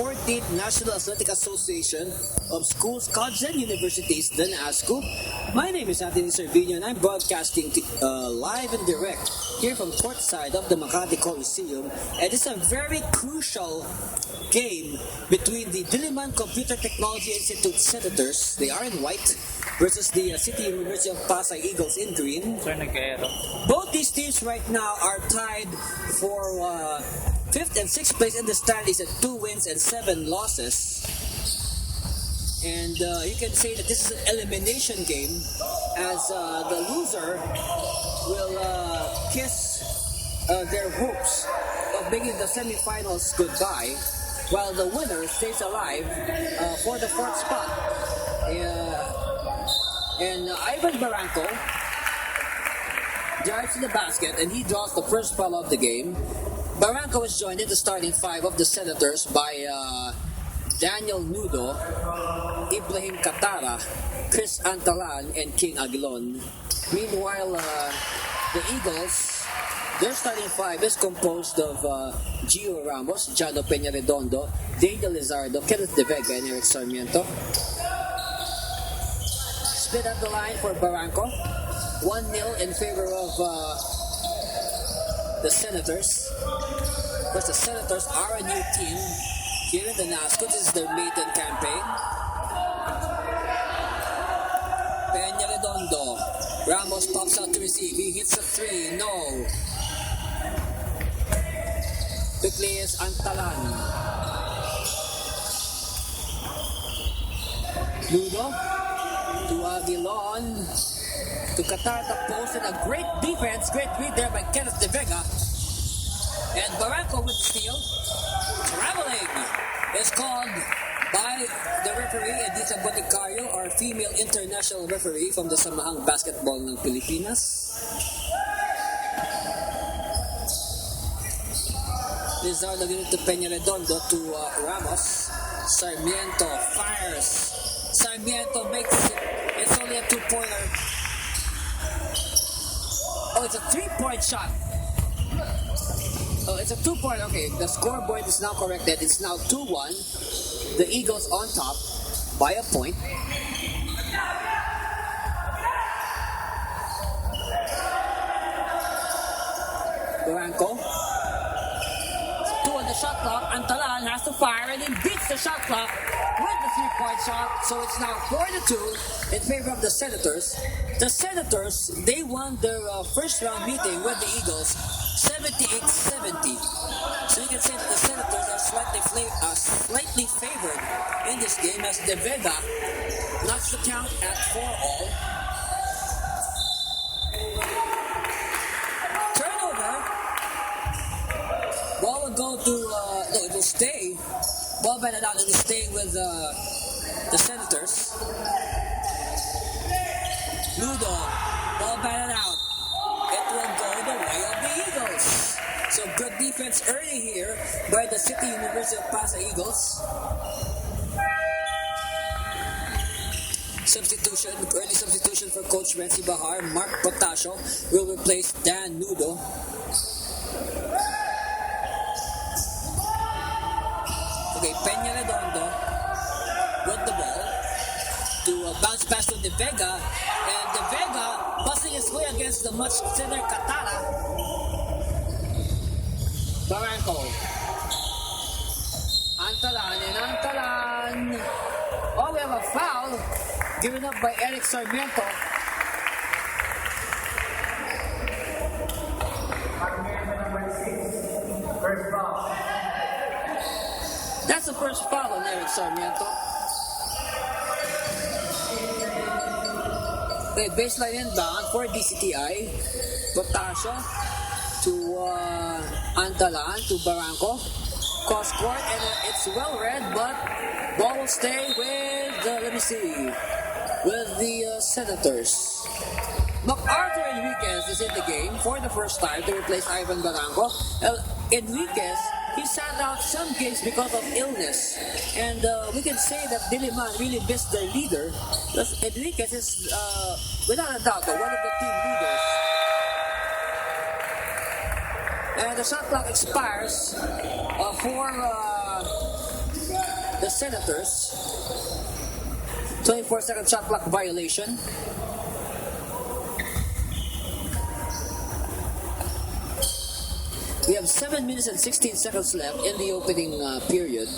14th National Athletic Association of Schools, Colleges, and Universities, the NAASCU. My name is Anthony Servino and I'm broadcasting live and direct here from courtside of the Makati Coliseum. And it's a very crucial game between the Diliman Computer Technology Institute Senators, they are in white, versus the City University of Pasay Eagles in green. Both these teams right now are tied for 5th and 6th place in the standings at 2 wins and 7 losses. And you can say that this is an elimination game, as the loser will kiss their hopes of making the semifinals goodbye, while the winner stays alive for the 4th spot. And Ivan Barranco drives to the basket and he draws the first foul of the game. Barranco is joined in the starting 5 of the Senators by Daniel Nudo, Ibrahim Katara, Chris Antalan, and King Aguilon. Meanwhile, the Eagles, their starting 5 is composed of Gio Ramos, Jano Peña Redondo, Daniel Lizardo, Kenneth De Vega, and Eric Sarmiento. Split at the line for Barranco, 1-0 in favor of the Senators. Of course, the Senators are a new team here in the NAASCU. This is their maiden campaign. Peña Redondo. Ramos pops out to receive. He hits a 3. No. Quickly is Antalan. Nudo to Aguilon. To Qatar, the post, and a great defense. Great read there by Kenneth De Vega. And Barranco with steal. Traveling is called by the referee, Edita Boticario, our female international referee from the Samahang Basketball ng Pilipinas. Lizardo giving to Peña Redondo to Ramos. Sarmiento fires. Sarmiento makes it. It's only a 2-pointer. Oh, it's a 3-point shot. Oh, it's a 2-point. Okay, the scoreboard is now corrected. It's now 2-1. The Eagles on top by a point. Barranco. 2 on the shot clock. Antalan has to fire and he beats the shot clock with the 3-point shot. So it's now 4-2 in favor of the Senators. The Senators, they won their first round meeting with the Eagles 78-70. So you can say that the Senators are slightly favored in this game, as De Vega knocks the count at 4-all. Turnover. Ball will go to, no, it will stay. Ball batted out and it's staying with the Senators. Nudo, ball batted out. It will go the way of the Eagles. So good defense early here by the City University of Pasay Eagles. Early substitution for Coach Renzi Bahar. Mark Potasio will replace Dan Nudo. Okay, Peña Redondo with the ball to bounce pass to De Vega, and De Vega busting his way against the much thinner Katara. Barranco. Antalan. Oh, we have a foul given up by Eric Sarmiento. First foul. That's the first foul on Eric Sarmiento. Okay, baseline inbound for DCTI. Potasio to Antalan to Barranco. Cross court, and it's well read, but ball will stay with with the Senators. MacArthur Enriquez is in the game for the first time to replace Ivan Barranco. Enriquez, he sat out some games because of illness, and we can say that Diliman really missed their leader, because Enriquez is without a doubt one of the team leaders. And the shot clock expires for the Senators. 24-second shot clock violation. We have 7 minutes and 16 seconds left in the opening period.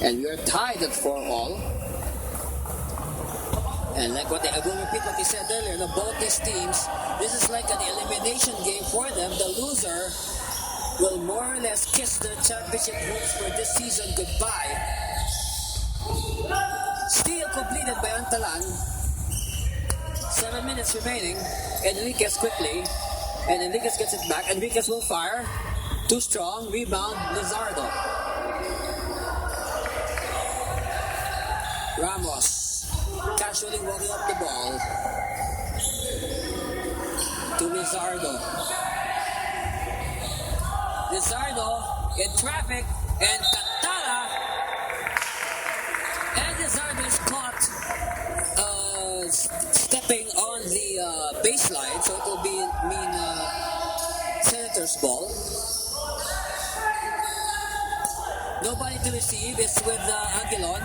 And we are tied at 4-all. And like I will repeat what he said earlier, both these teams, this is like an elimination game for them. The loser will more or less kiss their championship hopes for this season goodbye. Steal completed by Antalan. 7 minutes remaining. Enriquez quickly. And Enriquez gets it back. Enriquez will fire. Too strong. Rebound. Lizardo. Ramos. Casually walking up the ball. To Lizardo. Lizardo in traffic. And Catala. And Lizardo is caught stepping on the baseline, so it will mean Senators ball. Nobody to receive. It's with Aguilon.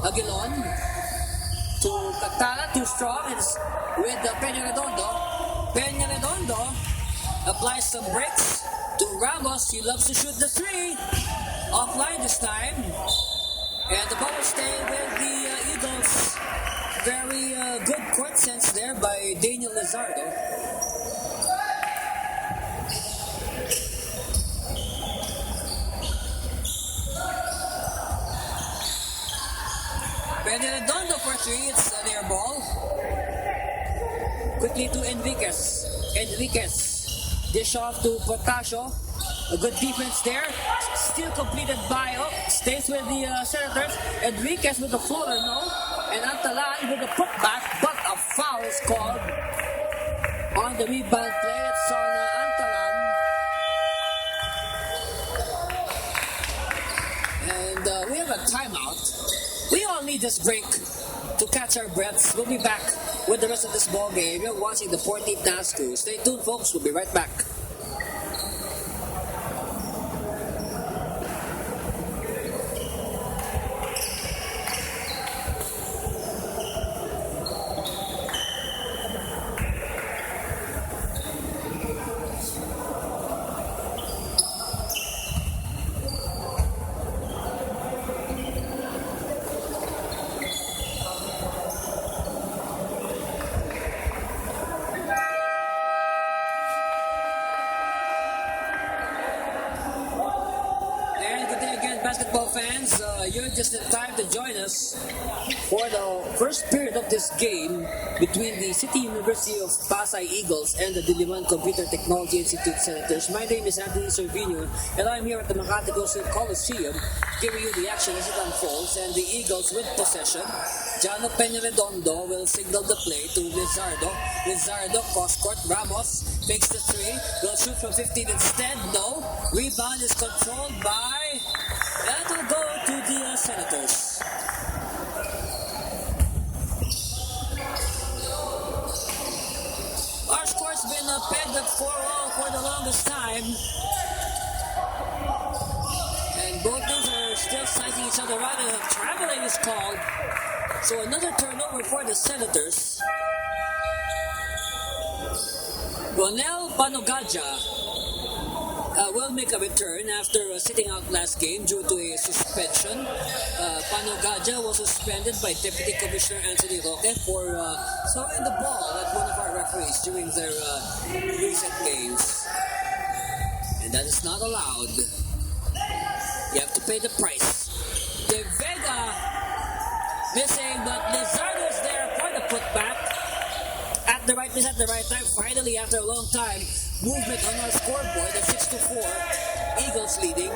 Aguilon to Catala, too strong. It's with Peña Redondo. Peña Redondo applies some breaks to Ramos. He loves to shoot the three. Offline this time. And the ball will stay with the Eagles. Very good court sense there by Daniel Lizardo. Redondo for three. It's their ball. Quickly to Enriquez. Enriquez. Dish off to Potasio. A good defense there. Still completed by stays with the Senators. Enriquez with the floater, no. And Antalan with the putback, but a foul is called on the rebound play. It's on Antalan. And we have a timeout. We all need this break to catch our breaths. We'll be back with the rest of this ball game. You're watching the 14th NAASCU. Stay tuned, folks. We'll be right back. Basketball fans, you're just in time to join us for the first period of this game between the City University of Pasay Eagles and the Diliman Computer Technology Institute Senators. My name is Anthony Servino, and I'm here at the Makati Coliseum giving you the action as it unfolds. And the Eagles with possession. Jano Peña Redondo will signal the play to Lizardo. Lizardo, cross-court. Ramos takes the three. Will shoot from 15 instead. No. Rebound is controlled by... That will go to the Senators. Our score's been pegged at 4-all for the longest time. And both teams are still sizing each other out. And traveling is called. So another turnover for the Senators. Ronel Panogadja will make a return after sitting out last game due to a suspension. Panogadja was suspended by Deputy Commissioner Anthony Roque for throwing the ball at one of our referees during their recent games. And that is not allowed. You have to pay the price. De Vega missing, but Lizardo is there for the putback. At the right place at the right time. Finally, after a long time, movement on our scoreboard at 6-4. Eagles leading.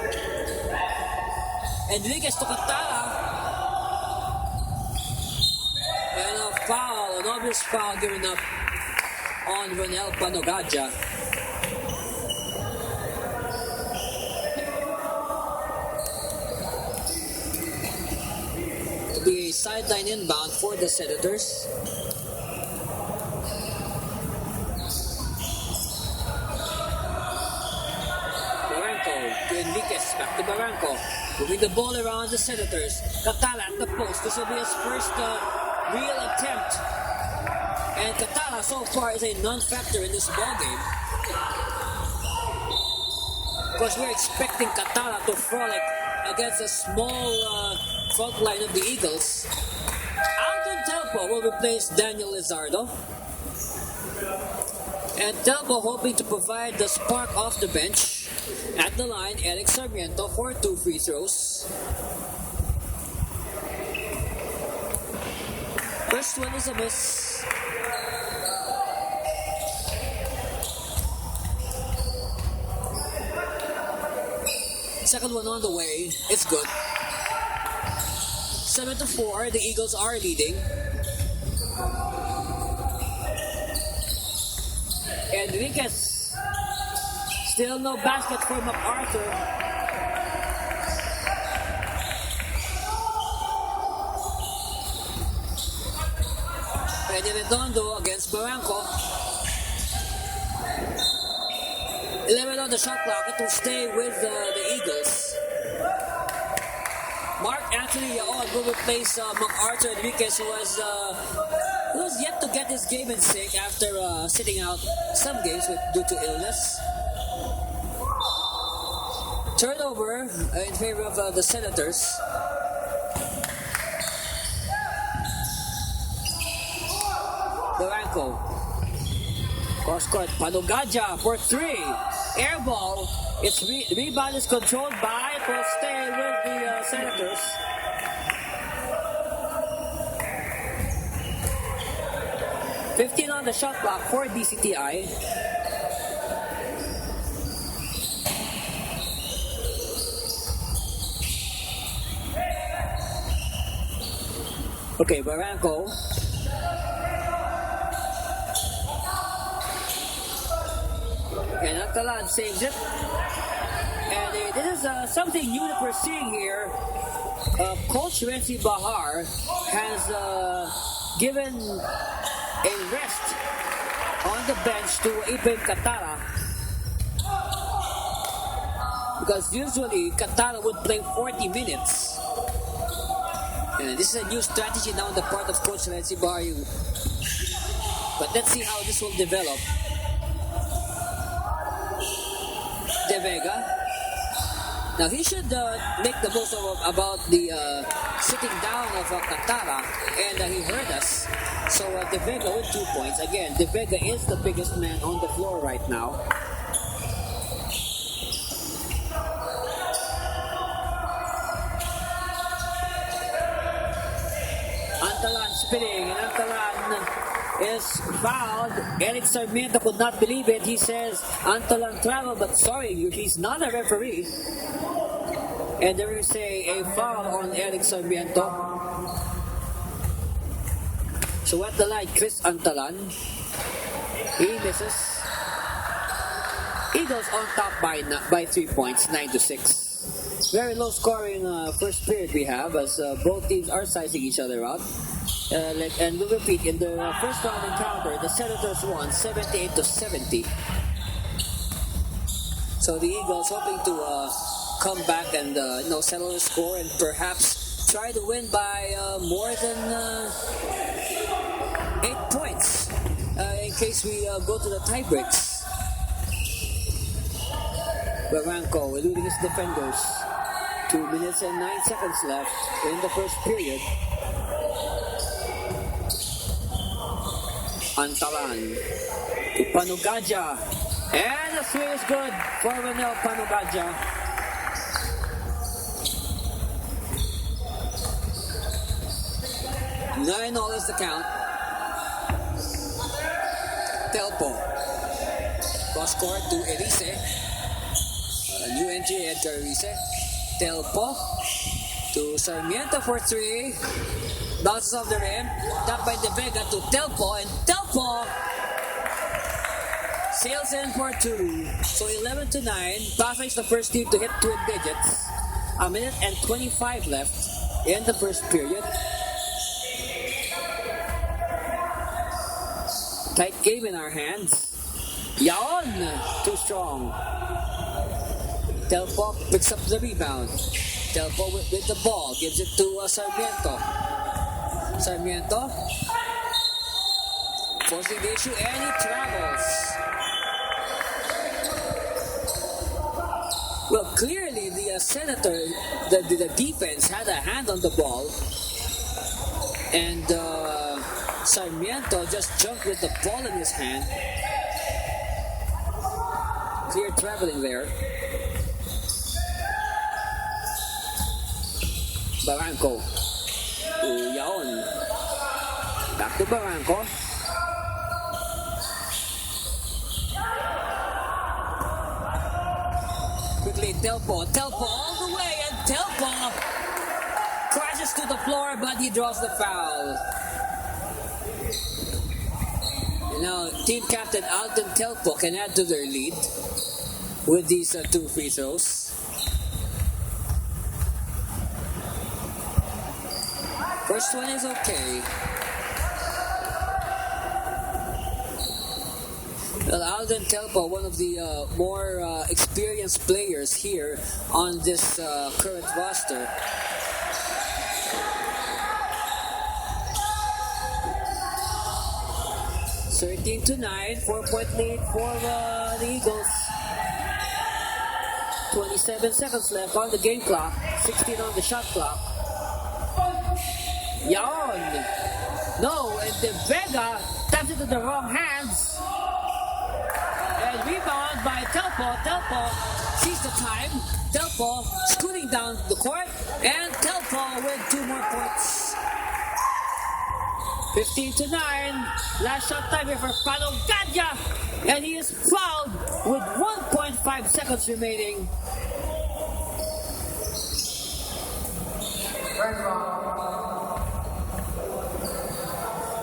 Enriquez to Catala. And a foul, an obvious foul given up on Ronel Panogadja. To be a sideline inbound for the Senators. Enriquez, back to Barranco. Moving the ball around the Senators. Catala at the post. This will be his first real attempt. And Catala so far is a non-factor in this ball game. Of course, we're expecting Catala to frolic against a small front line of the Eagles. Alton Telpo will replace Daniel Lizardo. And Telpo hoping to provide the spark off the bench. At the line, Eric Sarmiento for 2 free throws. First one is a miss. Second one on the way. It's good. 7-4. The Eagles are leading. Enriquez. Still no basket for MacArthur. Freddy Redondo against Barranco. 11 on the shot clock. It will stay with the Eagles. Mark Anthony Yaon will replace MacArthur Enriquez, who was yet to get his game in sync after sitting out some games due to illness. Turnover in favor of the Senators. Barranco. Cross court. Panugaja for 3. Air ball. Its rebound is controlled by. It will stay with the Senators. $15 on the shot clock for DCTI. Okay, Barranco. And Alcalan saves it. And this is something new that we're seeing here. Coach Renzi Bahar has given a rest on the bench to Ibrahim Catala. Because usually Catala would play 40 minutes. And this is a new strategy now on the part of Coach Renzi Bahar. But let's see how this will develop. De Vega. Now he should make the most about the sitting down of Catala, and he heard us. So De Vega with 2 points. Again, De Vega is the biggest man on the floor right now. Antalan spinning, and Antalan is fouled. Eric Sarmiento could not believe it. He says Antalan traveled, but sorry, he's not a referee. And there is a foul on Eric Sarmiento. So at the line, Chris Antalan. He misses. Eagles on top by 3 points, 9-6. Very low scoring first period we have, as both teams are sizing each other out. And we'll repeat, in the first round encounter, the Senators won 78-70. So the Eagles hoping to come back and settle the score and perhaps try to win by more than 8 points in case we go to the tie breaks. Barranco eluding his defenders. 2 minutes and 9 seconds left in the first period. Antalan to Panugaja. And the three is good for Ronel Panugaja. $9 is the count. Telpo. Cross court to Elise. New entry, Edgar Elise. Telpo to Sarmiento for 3. Bounces off the rim. Tapped by De Vega to Telpo. And Telpo sails in for 2. So 11-9. Pasay is the first team to hit twin digits. 1 minute and 25 left in the first period. Tight game in our hands. Yaon, too strong. Telpo picks up the rebound. Telpo with the ball, gives it to Sarmiento. Sarmiento forcing the issue, and he travels. Well, clearly the Senator, the defense had a hand on the ball, and Sarmiento just jumped with the ball in his hand. Clear traveling there. Barranco. Yaon. Back to Barranco. Quickly, Telpo all the way, and Telpo crashes to the floor, but he draws the foul. And now, team captain Alton Telpo can add to their lead with these 2 free throws. First one is okay. Well, Alden Telpo, one of the more experienced players here on this current roster. Thirteen to 9, 4-point lead for the Eagles. 27 seconds left on the game clock, 16 on the shot clock. Yaon! No, and the Vega taps it to the wrong hands. And rebound by Telpo. Telpo sees the time. Telpo scooting down the court. And Telpo with 2 more points. 15 to 9. Last shot time here for Panogadja. And he is fouled with 1.5 seconds remaining.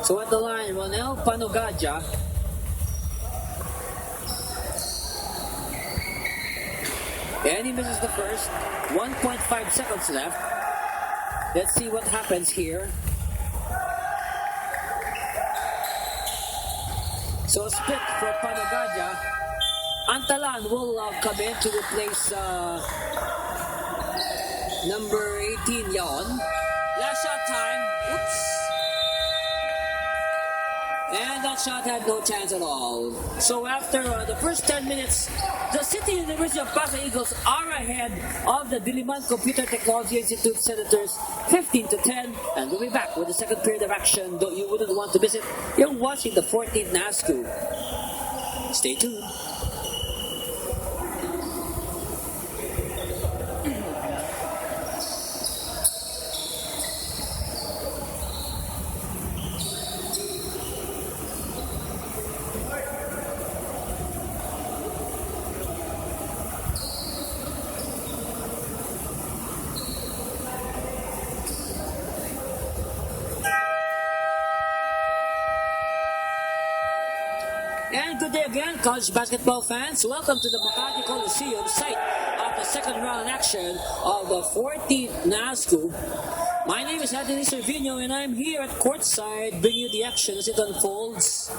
So at the line, Ronel Panogadja. And he misses the first. 1.5 seconds left. Let's see what happens here. So a split for Panogadja. Antalan will come in to replace number 18, Yaon. Last shot time. Oops. And that shot had no chance at all. So after the first 10 minutes, the City University of Pasay Eagles are ahead of the Diliman Computer Technology Institute Senators 15 to 10. And we'll be back with the second period of action. Though you wouldn't want to miss it. You're watching the 14th NAASCU. Stay tuned. And good day again, college basketball fans. Welcome to the Makati Coliseum, site of the second round action of the 14th NAASCU. My name is Anthony Servino, and I'm here at courtside bringing you the action as it unfolds.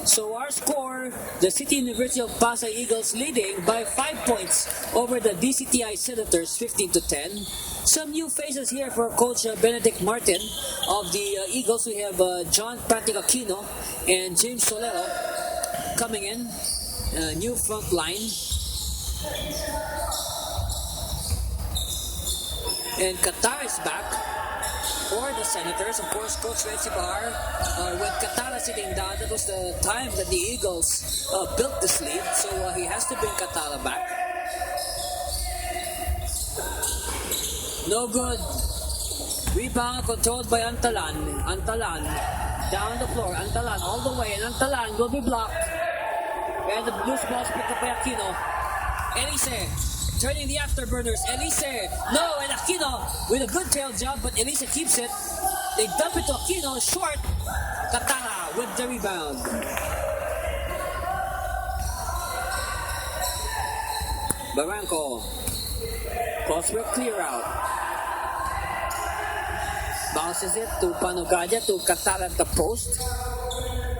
So our score, the City University of Pasay Eagles leading by 5 points over the DCTI Senators 15 to 10. Some new faces here for Coach Benedict Martin of the Eagles. We have John Patrick Aquino and James Solero coming in. New front line. And Qatar is back for the Senators. Of course, Coach Red Sibar, with Qatar sitting down, that was the time that the Eagles built this lead. So he has to bring Qatar back. No good. Rebound controlled by Antalan. Antalan down the floor. Antalan all the way. And Antalan will be blocked. And the loose ball is picked up by Aquino. Elise turning the afterburners. Elise. No, and Aquino with a good tail job, but Elise keeps it. They dump it to Aquino. Short. Katara with the rebound. Barranco. Crosswork clear out. Bounces it to Panogadja, to Katara at the post.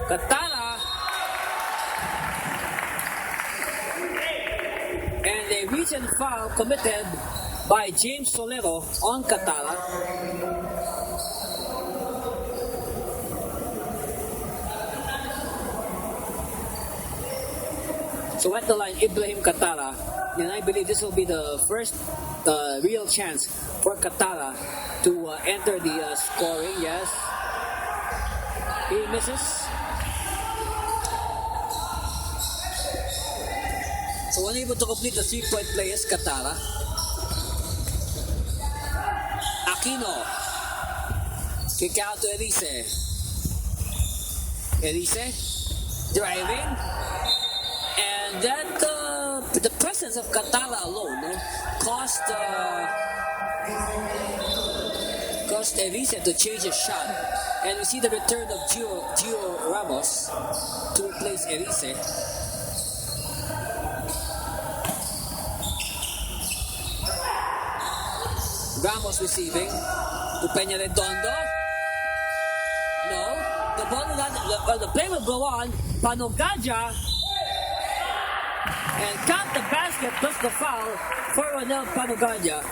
Katara. And they reach recent foul committed by James Solero on Catala. So at the line, Ibrahim Catala, and I believe this will be the first real chance for Catala to enter the scoring. Yes, he misses. So unable to complete the 3-point play is Catala. Aquino, kick out to Elise. Elise driving. And that the presence of Catala alone caused Elise to change his shot. And we see the return of Gio Ramos to replace Elise. Ramos receiving to Peña Redondo. No, the ball the play will go on. Panogaja. And count the basket plus the foul for Ronel Panogaja.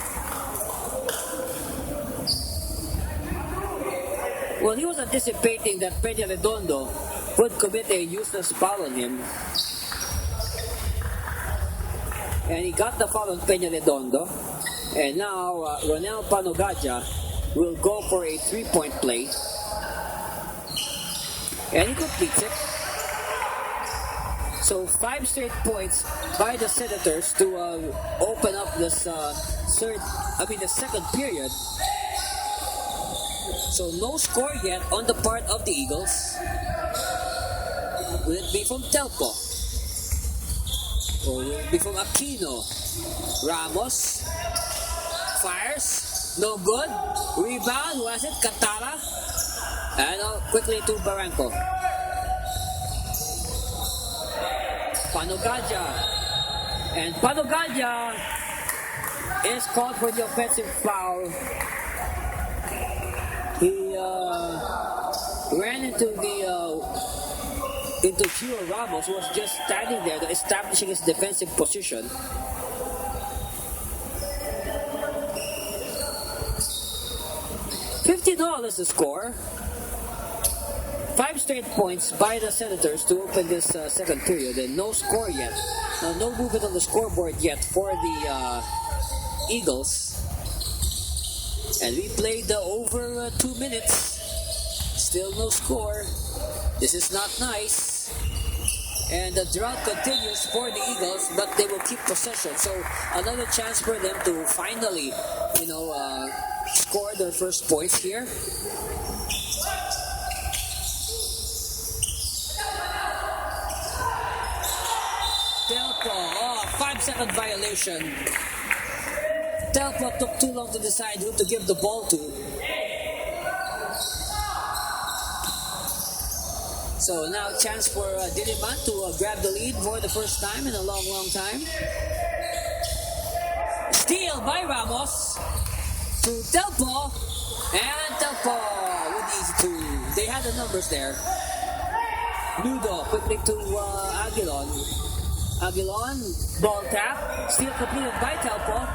Well, he was anticipating that Peña Redondo would commit a useless foul on him. And he got the foul on Peña Redondo. And now Ronel Panogaja will go for a 3-point play. And he completes it. So 5 straight points by the Senators to open up this the second period. So no score yet on the part of the Eagles. Will it be from Telpo? Or will it be from Aquino? Ramos fires, no good. Rebound, who has it? Catala. And quickly to Barranco. Panogaja. And Panogaja is called for the offensive foul. He ran into Gio Ramos, who was just standing there, establishing his defensive position. $50 is the score. 5 straight points by the Senators to open this second period, and no score yet. No movement on the scoreboard yet for the Eagles. And we played over 2 minutes. Still no score. This is not nice. And the drought continues for the Eagles, but they will keep possession. So another chance for them to finally, score their first points here. Telpo, 5-second violation. Telpo took too long to decide who to give the ball to. So now chance for Diliman to grab the lead for the first time in a long time. Steal by Ramos to Telpo. And Telpo with easy two. They had the numbers there. Nudo quickly to Aguilon. Aguilon, ball tap. Steal completed by Telpo.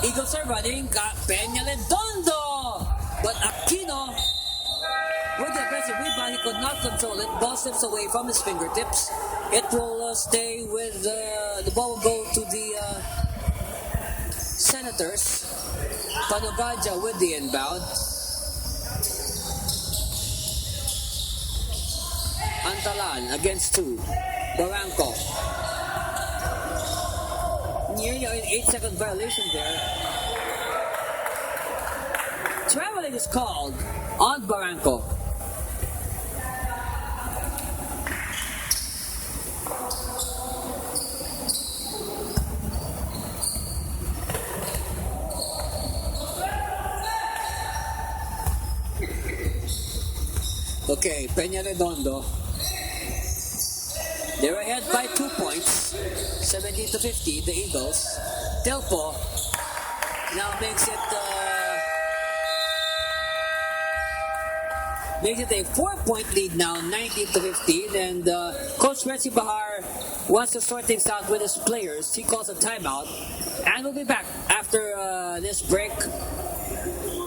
Eagles are running. Peña Redondo. But Aquino, with the aggressive rebound, he could not control it. Ball slips away from his fingertips. It will stay with the ball will go to the Senators. Panogaja with the inbound. Antalan against 2. Barranco. Nearly an 8-second violation there. Traveling is called on Barranco. Okay, Peña Redondo. They're ahead by 2 points, 17-50, the Eagles. Telpo now makes it a 4-point lead now, 19-15. And Coach Retsi Bahar wants to sort things out with his players. He calls a timeout, and we'll be back after this break.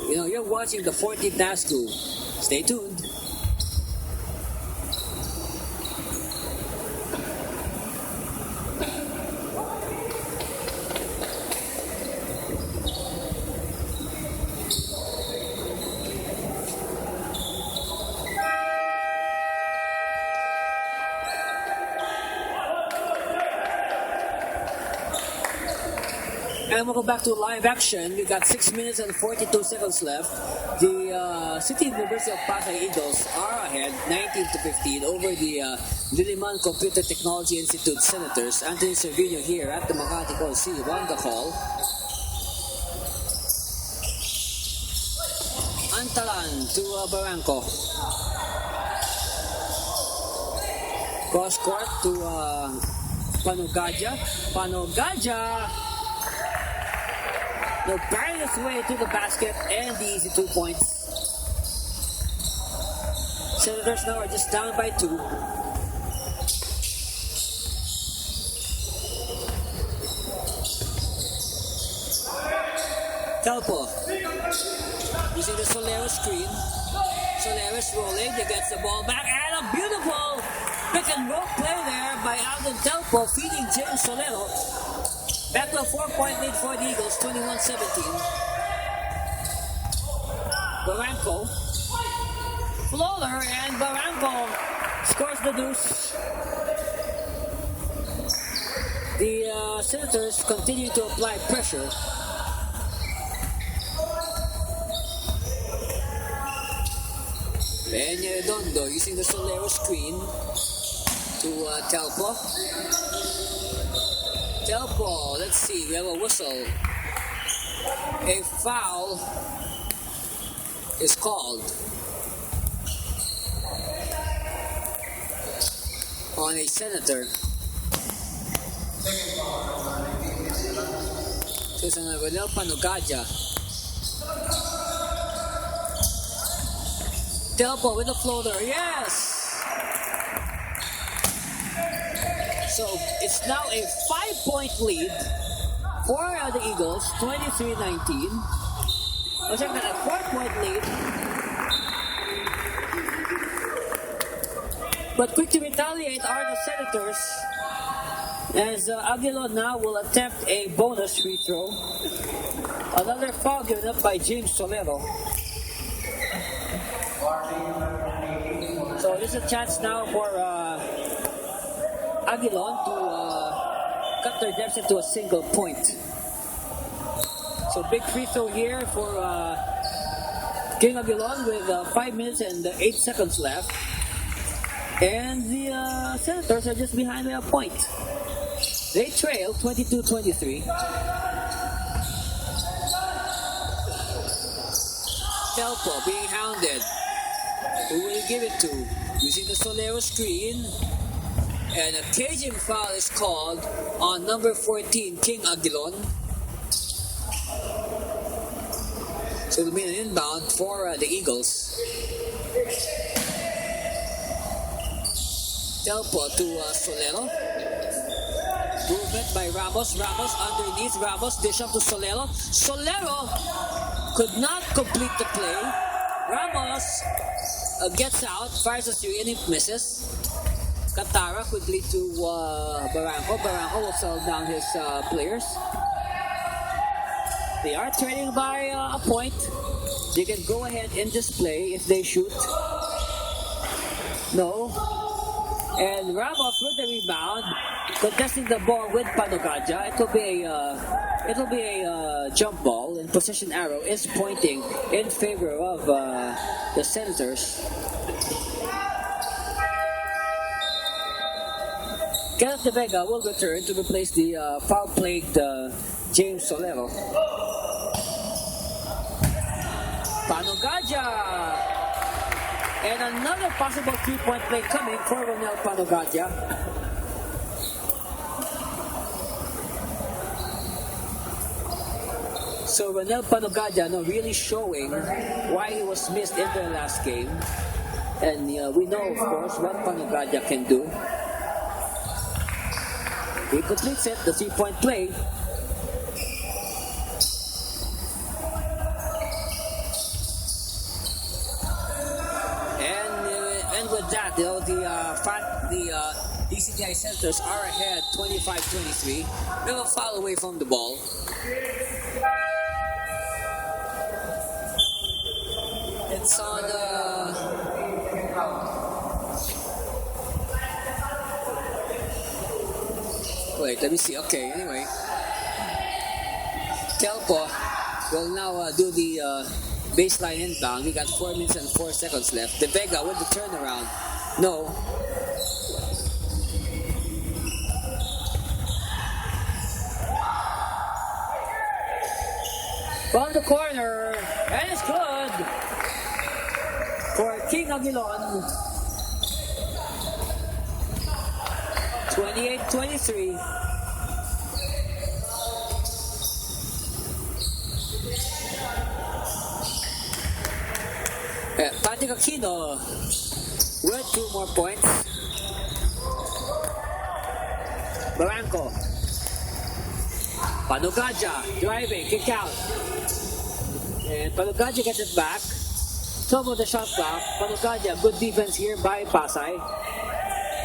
You know, you're watching the 14th NAASCU. Stay tuned. And we'll go back to live action. We got 6 minutes and 42 seconds left. The City University of Pasay Eagles are ahead 19-15 over the Diliman Computer Technology Institute Senators. Anthony Cervino here at the Makati Coliseum on the call. Antalan to Barranco. Cross court to Panogadja. Panogadja! They'll bury his way to the basket and the easy 2 points. Senators now are just down by 2. Telpo using the Solero screen. Solero's rolling. He gets the ball back and a beautiful pick and roll play there by Alden Telpo feeding James Solero. Back to a 4-point lead for the Eagles, 21-17. Barranco. Floater, and Barranco scores the deuce. The Senators continue to apply pressure. Peña Redondo using the Solero screen to Telpo. Telpo, let's see, we have a whistle. A foul is called on a Senator. This is Ronel Panogadja. Telpo with a floater, yes! So it's now a 5-point lead for the Eagles, 23-19. I'll check that, a 4-point lead. But quick to retaliate are the Senators, as Aguilon now will attempt a bonus free throw. Another foul given up by James Solero. So there's a chance now for Aguilon to cut their deficit to a single point. So big free throw here for King Aguilon with 5 minutes and 8 seconds left. And the Senators are just behind by a point. They trail 22-23. Telpo being hounded. Who will give it to? Using the Solero screen. And a Cajun foul is called on number 14, King Aguilon. So it'll be an inbound for the Eagles. Telpo to Solero. Movement by Ramos. Ramos underneath. Ramos dish up to Solero. Solero could not complete the play. Ramos gets out, fires a three, and it misses. Katara quickly to Barranco. Barranco will settle down his players. They are trailing by a point. They can go ahead and display if they shoot. No. And Ramos with the rebound, contesting the ball with Panogadja. It'll be a jump ball, and possession arrow is pointing in favor of the Senators. Kenneth De Vega will return to replace the foul-plagued James Solero. Panogadja! And another possible 3-point play coming for Ronel Panogadja. So Ronel Panogadja really showing why he was missed in the last game. And we know, of course, what Panogadja can do. He completes it, the 3-point play. And with that, the DCTI Senators are ahead 25-23. They will foul away from the ball. It's on wait, let me see. Okay, anyway. Kelpo will now do the baseline inbound. We got 4 minutes and 4 seconds left. De Vega with the turnaround. No. From the corner, and it's good for King Aguilon. 28-23. Patrick Aquino with 2 more points. Barranco. Panugaja driving, kick out. And Panugaja gets it back. Top of the shot clock. Panugaja, good defense here by Pasay.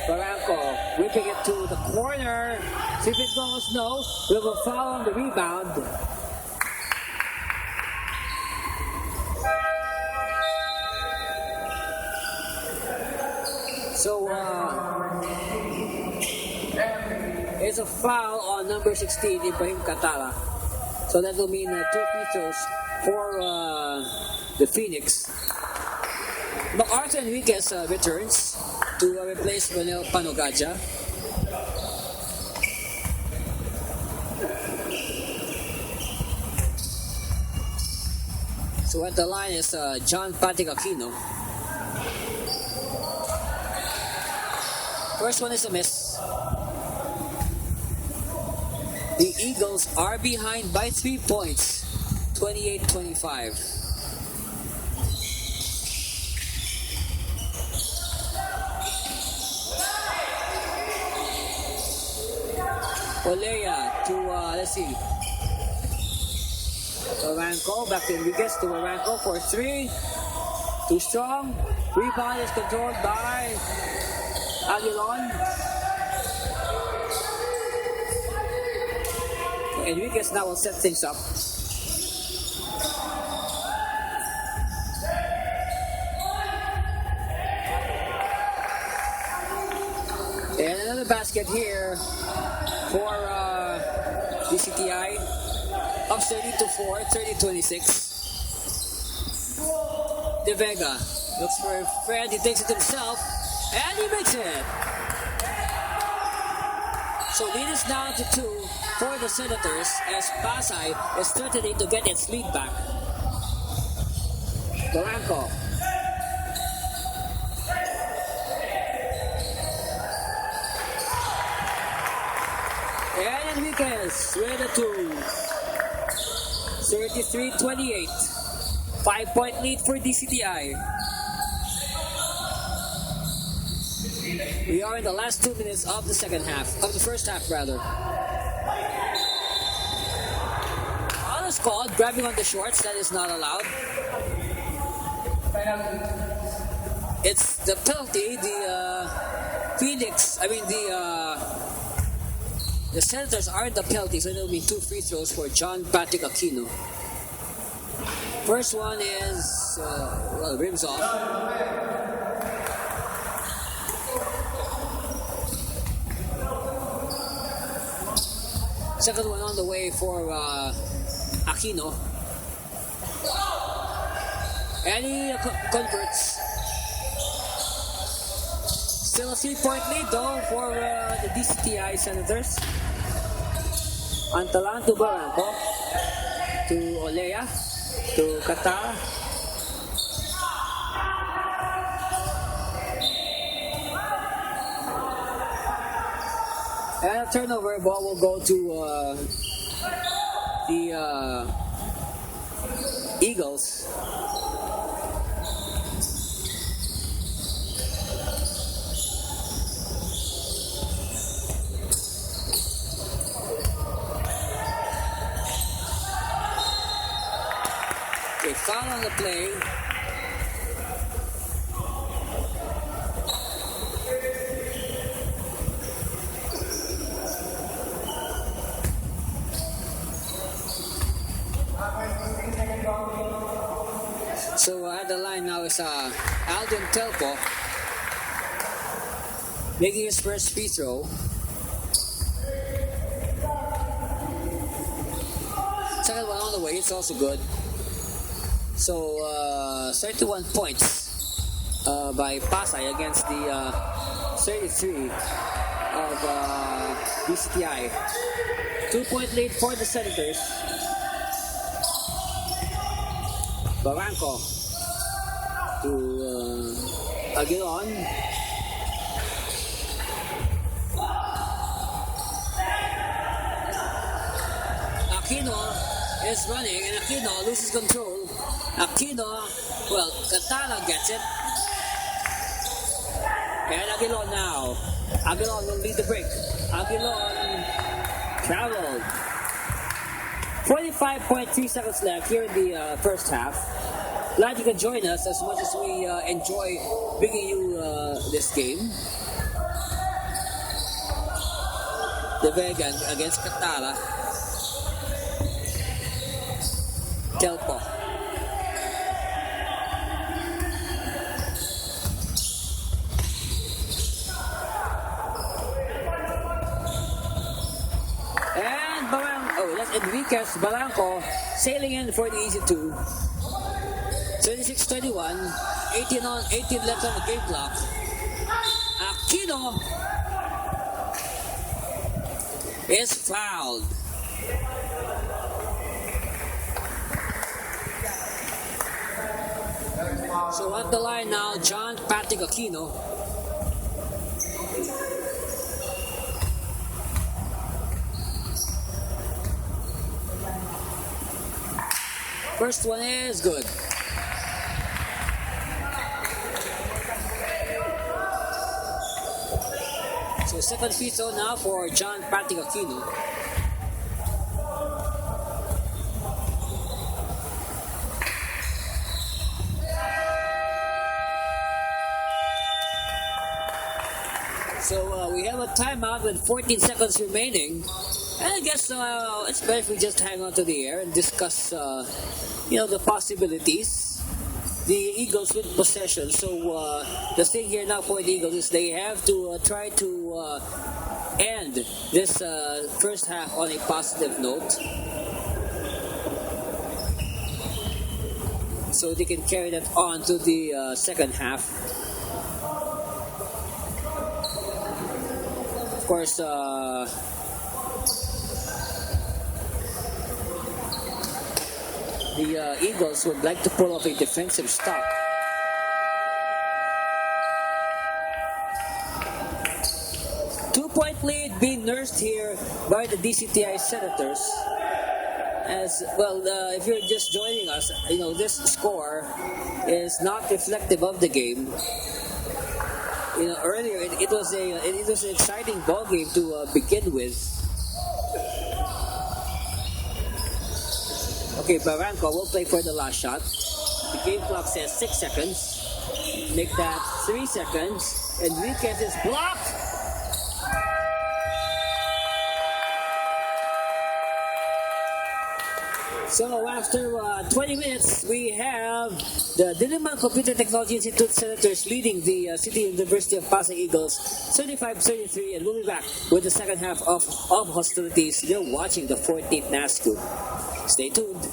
Barranco whipping it to the corner. See if it goes, no. We will foul on the rebound. So, it's a foul on number 16, Ibrahim Catala. So that will mean 2 free throws for the Phoenix. MacArthur Enriquez returns to replace Ronel Panugaja. So at the line is John Patrick Aquino. First one is a miss. The Eagles are behind by 3 points, 28-25. Olea to, let's see. Barranco, back to Enriquez to Barranco for 3. Too strong. Rebound is controlled by Aguilon. Enriquez now will set things up. And another basket here for DCTI. Up 30-4, 30-26. De Vega looks for a friend. He takes it himself. And he makes it. So lead is now to 2 for the Senators as Pasay is threatening to get its lead back. Barranco. And Enriquez with a 2. 33-28. 5-point lead for DCTI. We are in the last 2 minutes of the second half, of the first half rather. On the called, grabbing on the shorts, that is not allowed. It's the penalty, the the Senators are the penalty, so there will be 2 free throws for John Patrick Aquino. First one is, rims off. Second one on the way for Aquino. And he converts. Still a 3-point lead though for the DCTI Senators. Antalan to Barranco. To Olea. To Qatar. And a turnover, ball will go to the Eagles. Okay, foul on the play. So at the line now is Alden Telpo making his first free throw. Second one on the way, it's also good. So 31 points by Pasay against the 33 of DCTI. 2-point lead for the Senators. Barranco to Aguilon. Aquino is running and Aquino loses control. Aquino, well, Catala gets it. And Aguilon now. Aguilon will lead the break. Aguilon traveled. 45.3 seconds left here in the first half. Glad you can join us as much as we enjoy bringing you this game. The Vega against Catala. Telpo. And that's Enriquez Barranco sailing in for the easy two. 26-21, 18 left on the game clock. Aquino is fouled. So at the line now, John Patrick Aquino. First one is good. So second free throw now for John Patrick Aquino. So we have a timeout with 14 seconds remaining. And I guess it's better if we just hang on to the air and discuss, the possibilities. The Eagles with possession. So the thing here now for the Eagles is they have to try to end this first half on a positive note, so they can carry that on to the second half. Of course, the Eagles would like to pull off a defensive stop. Two-point lead being nursed here by the DCTI Senators. As well, if you're just joining us, this score is not reflective of the game. Earlier it was an exciting ball game to begin with. Okay, Barranco will play for the last shot. The game clock says 6 seconds. Make that 3 seconds. Enriquez is blocked. So after 20 minutes, we have the Diliman Computer Technology Institute Senators leading the City University of Pasay Eagles 35-33, and we'll be back with the second half of hostilities. You're watching the 14th NAASCU. Stay tuned.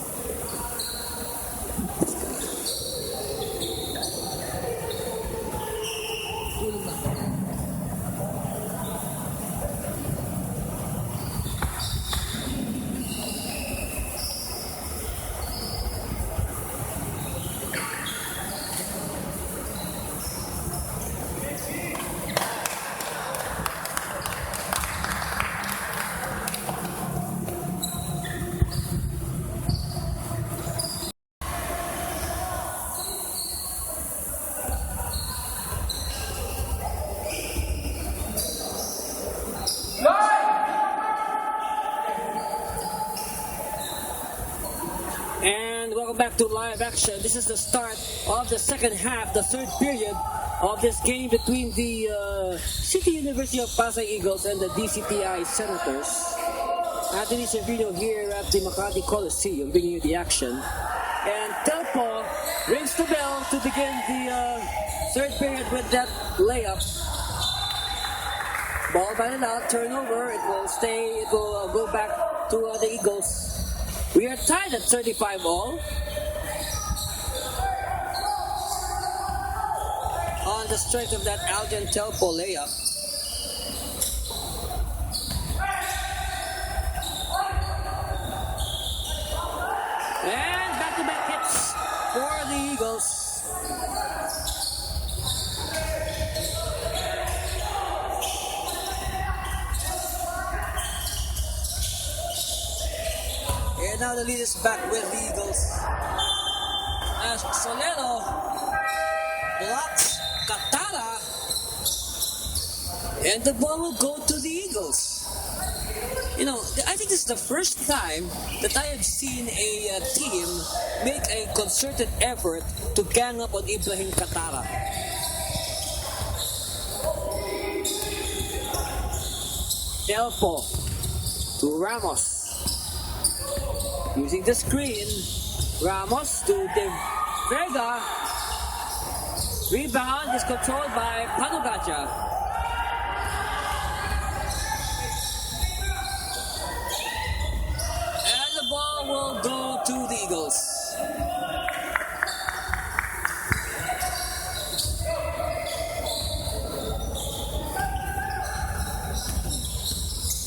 Welcome back to live action. This is the start of the second half, the third period of this game between the City University of Pasay Eagles and the DCTI Senators. Anthony Servino here at the Makati Coliseum bringing you the action. And Telpo rings the bell to begin the third period with that layup. Ball batted out, turnover. It will go back to the Eagles. We are tied at 35 all. On the strength of that Alden Telpo layup. And back-to-back hits for the Eagles. And now the lead is back with the Eagles. As Solero blocks Katara. And the ball will go to the Eagles. You know, I think this is the first time that I have seen a team make a concerted effort to gang up on Ibrahim Katara. Telpo to Ramos. Using the screen, Ramos to De Vega. Rebound is controlled by Panugacha. And the ball will go to the Eagles.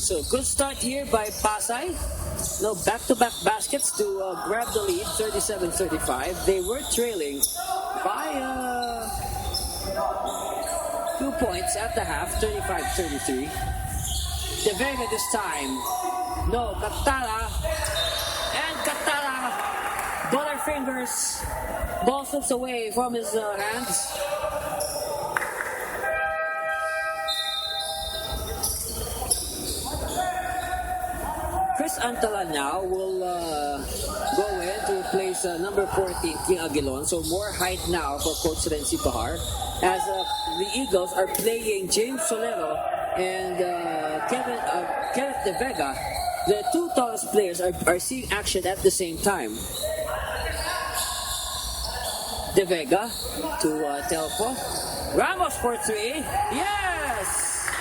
So good start here by Pasay. No back-to-back baskets to grab the lead, 37-35. They were trailing by 2 points at the half, 35-33. De Vega this time. No, Katara. And Katara, dollar fingers. Ball slips away from his hands. Antalan now will go in to replace number 14, King Aguilon. So more height now for Coach Renzi Bahar. As the Eagles are playing James Solero and Kenneth De Vega. The two tallest players are seeing action at the same time. De Vega to Telpo. Ramos for three. Yes!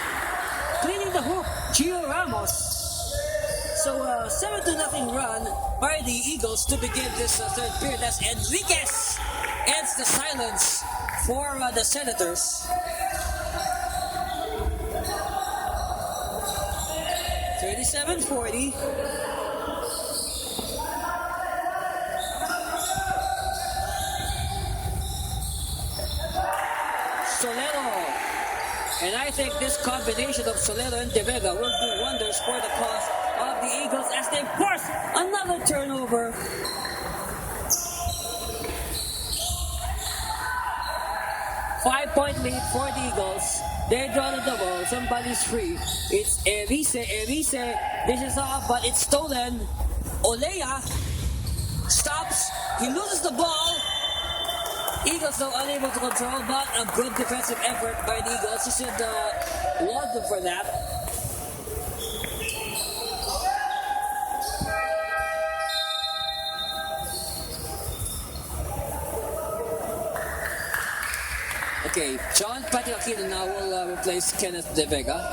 Cleaning the hoop, Gio Ramos. So 7-0 run by the Eagles to begin this third period as Enriquez ends the silence for the Senators. 37-40. Solero. And I think this combination of Solero and De Vega will do wonders for the cause of the Eagles as they force another turnover. Five-point lead for the Eagles. They draw the double. Somebody's free. It's Erice. This is off, but it's stolen. Olea stops. He loses the ball. Eagles though unable to control, but a good defensive effort by the Eagles. You should laud them for that. Okay, John Patiakino now will replace Kenneth De Vega.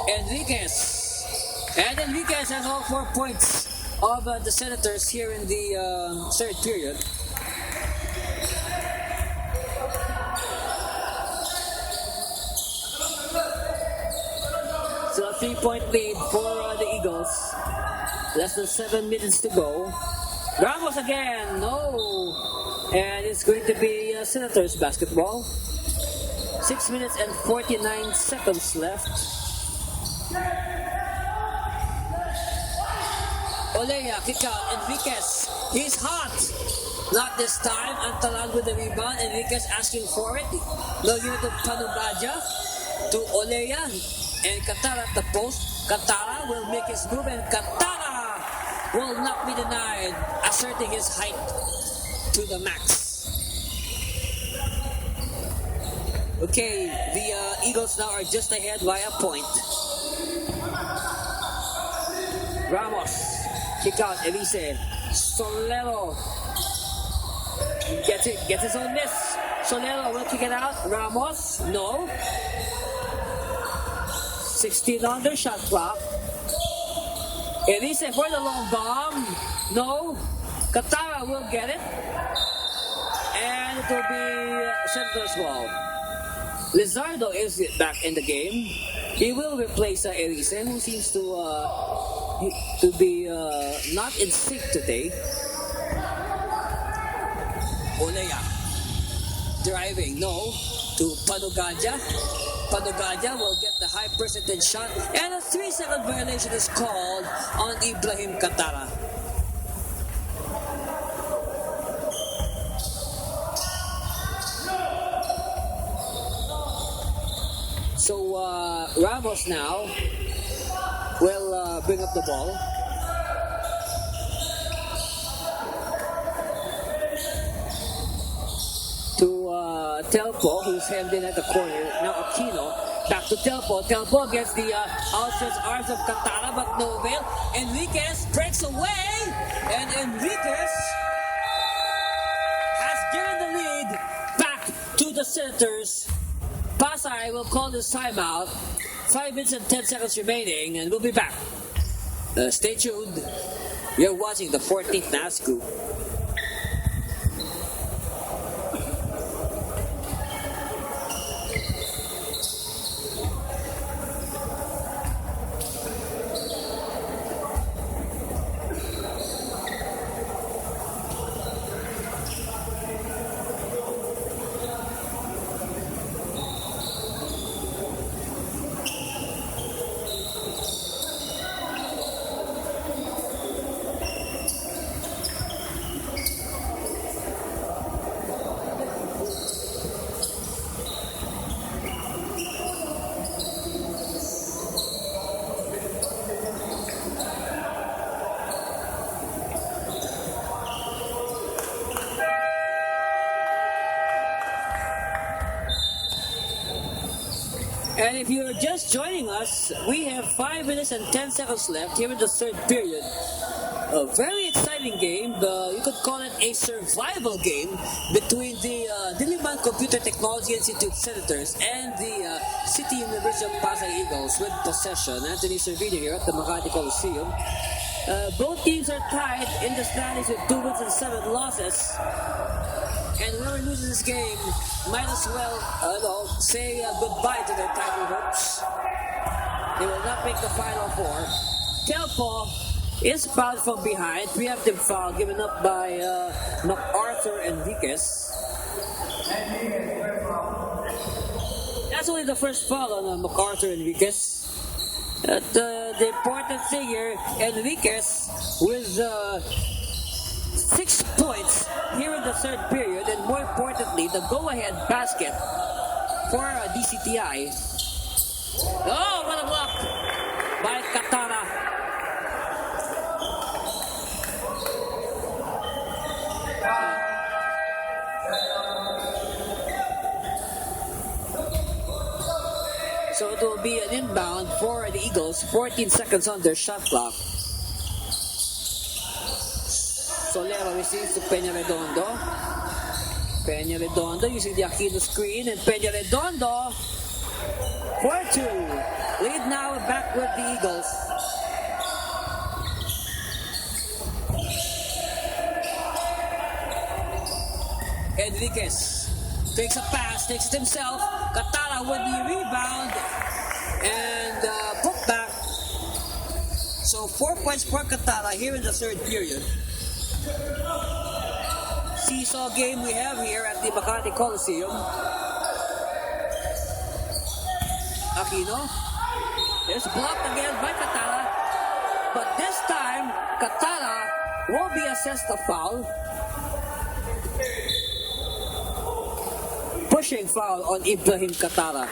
Enriquez. And Enriquez has all 4 points of the Senators here in the third period. So a 3-point lead for the Eagles. Less than 7 minutes to go. Ramos again, no. And it's going to be Senators basketball. 6 minutes and 49 seconds left. Olea, kick out, Enriquez. He's hot. Not this time. Antalan with the rebound. Enriquez asking for it. No unit of Panubaja to Olea. And Katara at the post. Katara will make his move. And Katara will not be denied, asserting his height to the max. Okay, the Eagles now are just ahead by a point. Ramos, kick out, Elise. Solero gets his own miss. Solero will kick it out. Ramos, no. 16 on the shot clock. Elise for the long bomb. No. Katara will get it. And it will be Senators ball. Lizardo is back in the game. He will replace Elise, who seems to be not in sync today. Olea driving, no, to Panugaja. Panugaja will get the high percentage shot, and a 3-second violation is called on Ibrahim Katara. So Ramos now will bring up the ball. To Telpo, who's hemmed in at the corner. Now Aquino, back to Telpo. Telpo gets the outstretched arms of Katara, but no avail. Enriquez breaks away, and Enriquez has given the lead back to the Senators. Pasay will call this timeout. 5 minutes and 10 seconds remaining, and we'll be back. Stay tuned. You're watching the 14th NAASCU. And if you're just joining us, we have 5 minutes and 10 seconds left here in the third period. A very exciting game. You could call it a survival game between the Diliman Computer Technology Institute Senators and the City University of Pasay Eagles with possession. Anthony Servino here at the Makati Coliseum. Both teams are tied in the standings with 2 wins and 7 losses. And whoever loses this game might as well say goodbye to their title hopes. They will not make the Final Four. Telpo is fouled from behind. Preemptive foul given up by MacArthur Enriquez. That's only the first foul on MacArthur Enriquez. The important thing here, Enriquez with 6 points here in the third period, and more importantly, the go-ahead basket for DCTI. Oh, what a block by Katara. So it will be an inbound for the Eagles, 14 seconds on their shot clock. Solero receives to Peña Redondo. Peña Redondo using the Aquino screen, and Peña Redondo for 2. Lead now back with the Eagles. Enriquez takes a pass, takes it himself. Katara with the rebound and put back. So 4 points for Katara here in the third period. Seesaw game we have here at the Makati Coliseum. Aquino is blocked again by Katara, but this time Katara won't be assessed a foul. Pushing foul on Ibrahim Katara.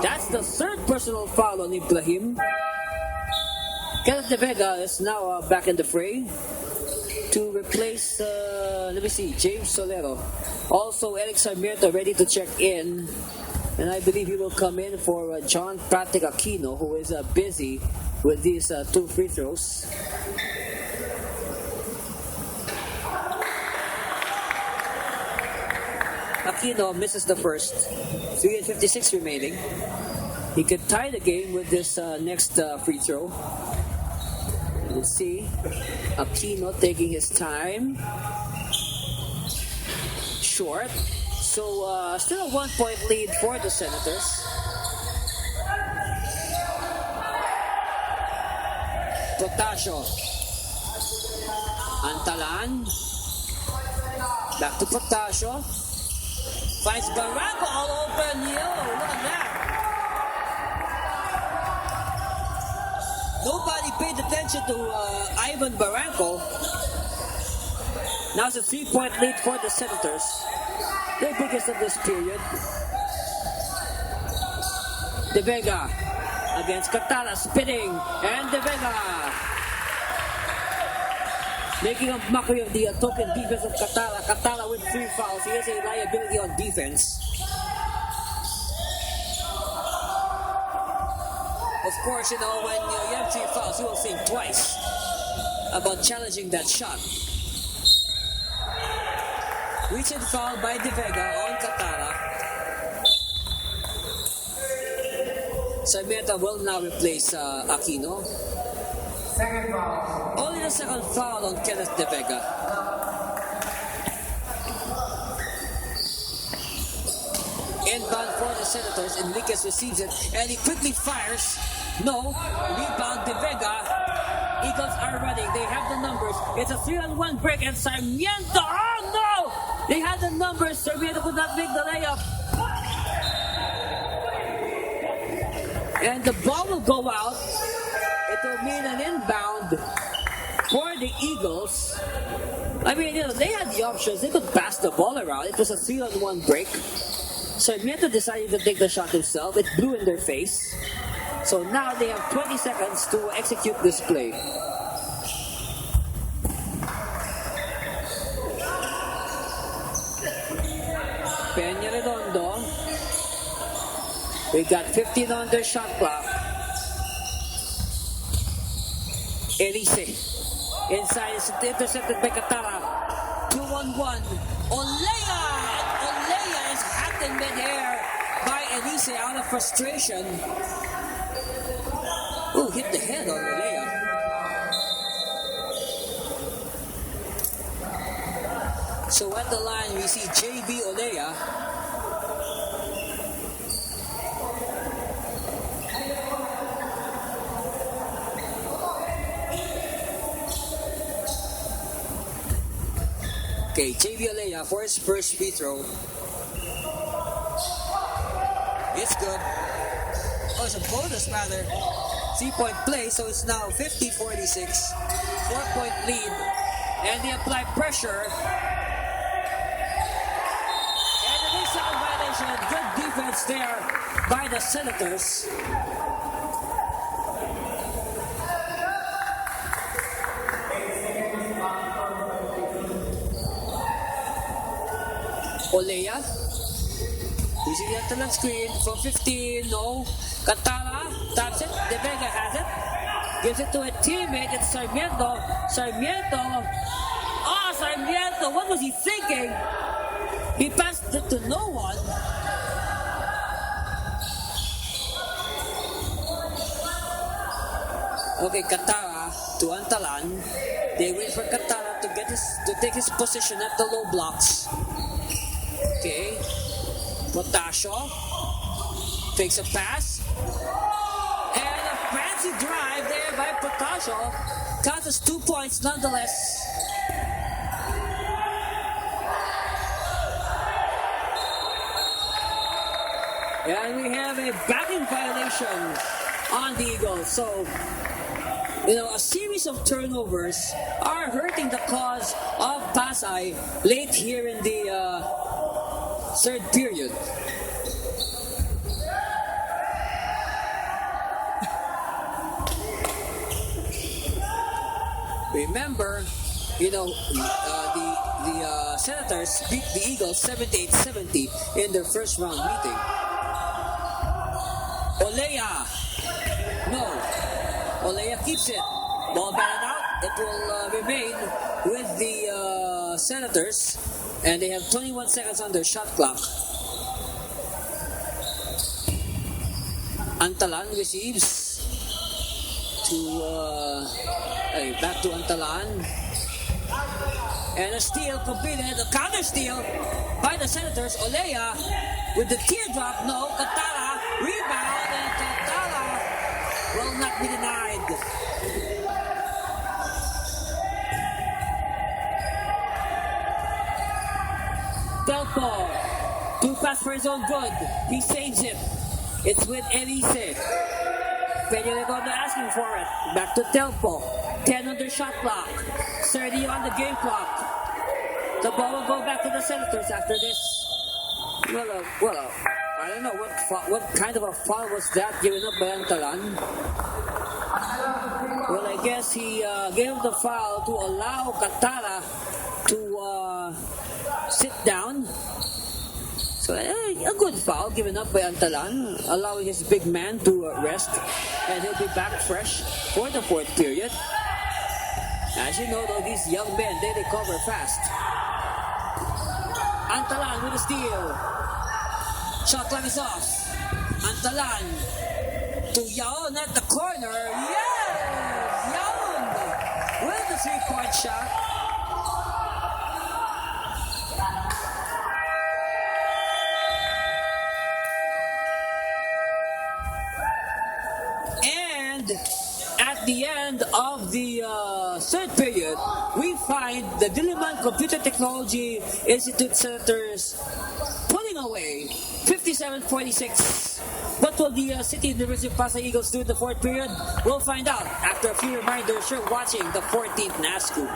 That's the third personal foul on Ibrahim. Kenneth De Vega is now back in the fray to replace, James Solero. Also, Eric Sarmiento ready to check in. And I believe he will come in for John Patrick Aquino, who is busy with these 2 free throws. Aquino misses the first. 3:56 remaining. He could tie the game with this next free throw. We'll see. Aquino taking his time. Short. So still a 1-point lead for the Senators. Potasio. Antalan. Back to Potasio. Finds Barranco all open. Yo, look at that. Nobody paid attention to Ivan Barranco. Now it's a 3-point lead for the Senators. The biggest of this period. De Vega against Catala, spinning, and De Vega making a mockery of the token defense of Catala. Catala with 3 fouls. He has a liability on defense. Of course, when you have 3 fouls, you will think twice about challenging that shot. Recent foul by De Vega on Catala. Sarmiento will now replace Aquino. Second foul. Only the second foul on Kenneth De Vega. Inbound for the Senators. Enriquez receives it and he quickly fires. No. Rebound De Vega. Eagles are running. They have the numbers. It's a 3-on-1 break and Sarmiento. Oh no! They had the numbers. Sarmiento could not make the layup. And the ball will go out. It will mean an inbound for the Eagles. I mean, they had the options. They could pass the ball around. It was a 3-on-1 break. Sarmiento decided to take the shot himself. It blew in their face. So now they have 20 seconds to execute this play. Peña Redondo. We got 15 on their shot clock. Elise. Inside is intercepted by Catala. 2-on-1. Olea! Olea is hacked in midair by Elise out of frustration. Oh, hit the head on Olea. So at the line, we see JB Olea. Okay, JB Olea for his first free throw. It's good. Oh, it's a bonus rather. 3-point play, so it's now 50-46. 4-point lead. And they apply pressure. And a big sound violation. Good defense there by the Senators. Olea. We see the Antalan screen from 15. No. Catala taps it. De Vega has it. Gives it to a teammate. It's Sarmiento. Sarmiento. Oh, Sarmiento. What was he thinking? He passed it to no one. Okay, Catala to Antalan. They wait for Catala to take his position at the low blocks. Okay. Potasio takes a pass. And a fancy drive there by Potasio. Counts as 2 points nonetheless. And we have a backing violation on the Eagles. So, a series of turnovers are hurting the cause of Pasay late here in the third period. Remember, the Senators beat the Eagles 78-70 in their first round meeting. Olea. No. Olea keeps it. Ball batted out. It will remain with the Senators, and they have 21 seconds on their shot clock. Antalan receives to back to Antalan, and a steal completed. A counter steal by the Senators. Olea with the teardrop. No. Katala rebound, and Katala will not be denied. Delpo, 2 pass for his own good. He saves it. It's with Elise. Peña asking for it. Back to Delpo. 10 on the shot clock. 30 on the game clock. The ball will go back to the Senators after this. Well, I don't know what kind of a foul was that given up by Antalan. Well, I guess he gave the foul to allow Katara to sit down. So a good foul given up by Antalan, allowing his big man to rest, and he'll be back fresh for the fourth period. As you know, though, these young men, they recover fast. Antalan with a steal. Shot clock is off. Antalan to Yaon at the corner. Yes! Yaon with the three-point shot. And at the end of the third period, we find the Diliman Computer Technology Institute Senators pulling away 57-46. What will the City University of Pasay Eagles do in the fourth period? We'll find out after a few reminders. You're watching the 14th NAASCU.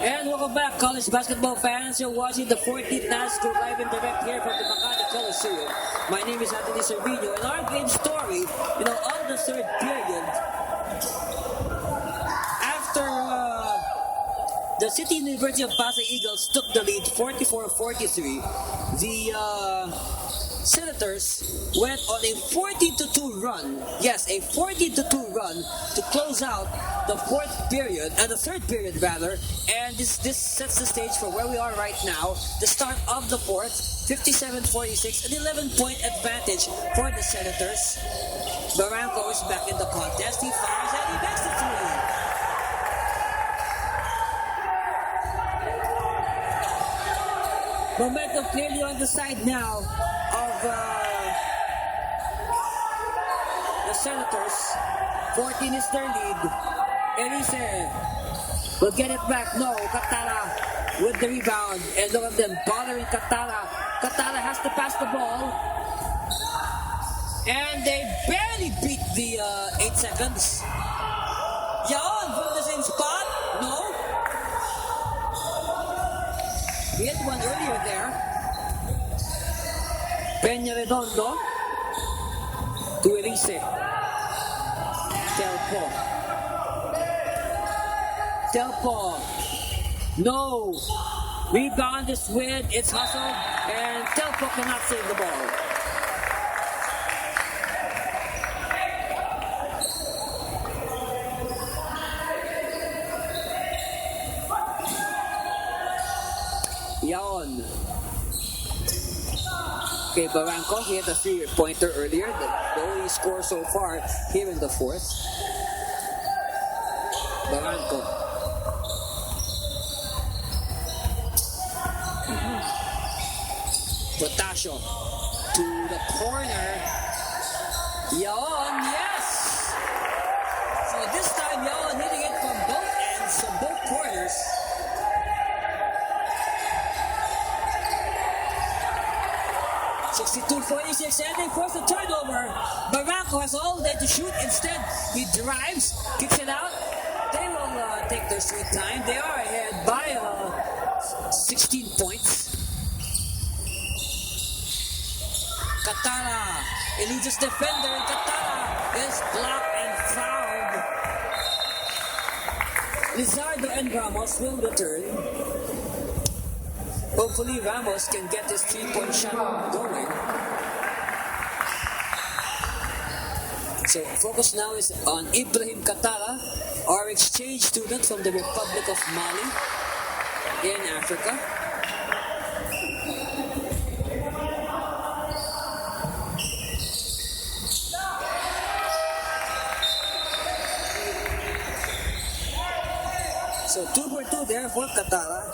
And welcome back, college basketball fans. You're watching the 14th NAASCU live and direct here from the Makati Coliseum. My name is Anthony Cervino, and our game story, on the third period, after the City University of Pasay Eagles took the lead 44-43, the Senators went on a 14-2 run. Yes, a 14-2 run to close out the fourth period, and the third period rather. And this sets the stage for where we are right now. The start of the fourth, 57-46, an 11-point advantage for the Senators. Barranco is back in the contest. He fires and he makes the three. Momentum clearly on the side now of the Senators. 14 is their lead. Elise will get it back. No, Katala with the rebound. And look at them bothering Katala. Katala has to pass the ball. And they barely beat the 8 seconds. Yaon from the same spot. No. He had one earlier there. Peña Redondo to Elise. Delpo. No. Rebound is with. It's hustled. And Delpo cannot save the ball. Yaon. Okay, Barranco, he hit a three-pointer earlier. The only score so far here in the fourth. Barranco. Potasio to the corner. Yaon, yes! So this time, Yaon hitting it from both ends, from both corners. (62-46), and they force a turnover. Barranco has all day to shoot. Instead, he drives, kicks it out. They will take their sweet time. They are ahead by 16 points. Katara eludes his defender. Katara is blocked and fouled. Lizardo and Ramos will return. Hopefully Ramos can get his three-point shot going. So focus now is on Ibrahim Katara, our exchange student from the Republic of Mali in Africa. So 2 for 2 there for Katara.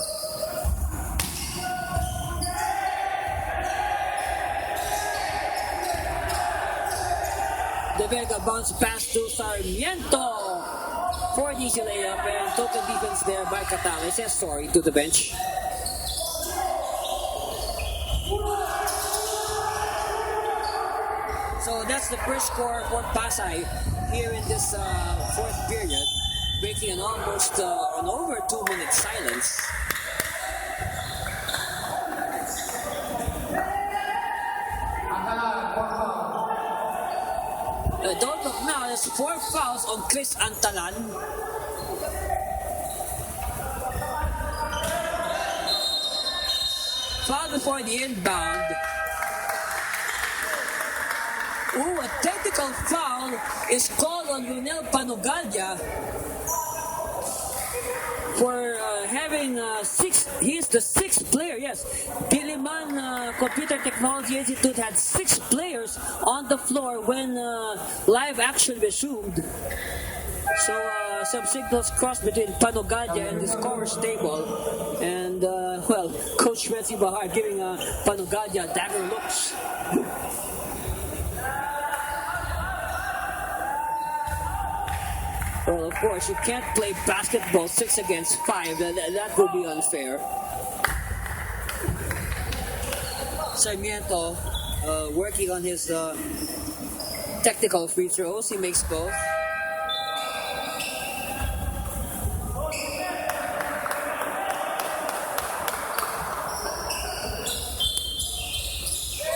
De Vega bounce pass to Sarmiento for the easy layup, and total defense there by Katara. He says sorry to the bench. So that's the first score for Pasay here in this fourth period, breaking an almost an over 2-minute silence. Don't look now, there's 4 fouls on Chris Antalan. Foul before the inbound. Ooh, a technical foul is called on Lionel Panogalia for having 6. He is the 6th player, yes. Diliman Computer Technology Institute had 6 players on the floor when live action resumed. So some signals crossed between Panogalia and the scorer's table. And, well, Coach Retzi Bahar giving Panogalia dagger looks. Well, of course, you can't play basketball 6 against 5. That would be unfair. Sarmiento working on his technical free throws. He makes both.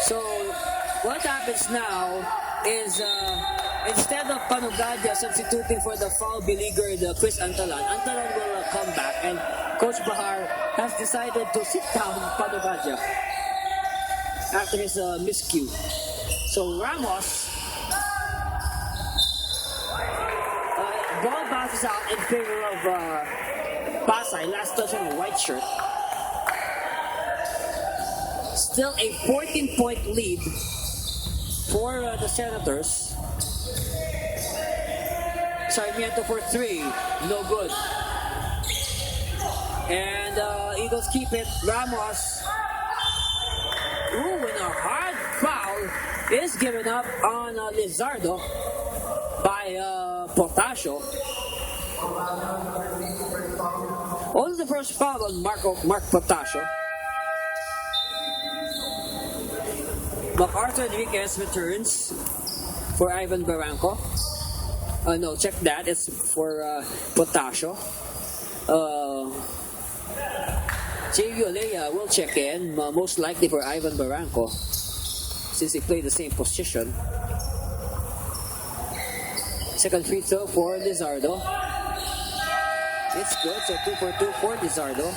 So, what happens now is... instead of Panogalia substituting for the foul beleaguered Chris Antalan, Antalan will come back, and Coach Bahar has decided to sit down Panogalia after his miscue. So Ramos, ball bounces out in favor of Pasay. Last touch on a white shirt. Still a 14-point lead for the Senators. Sarmiento for 3, no good. And Eagles keep it. Ramos, and a hard foul is given up on Lizardo by Potasio. Only the first foul on Mark Potasio. MacArthur Enriquez returns for Ivan Barranco. No, check that. It's for Potasio. J.V. Olea will check in, most likely for Ivan Barranco, since they play the same position. Second free throw for Lizardo. It's good, so 2 for 2 for Lizardo.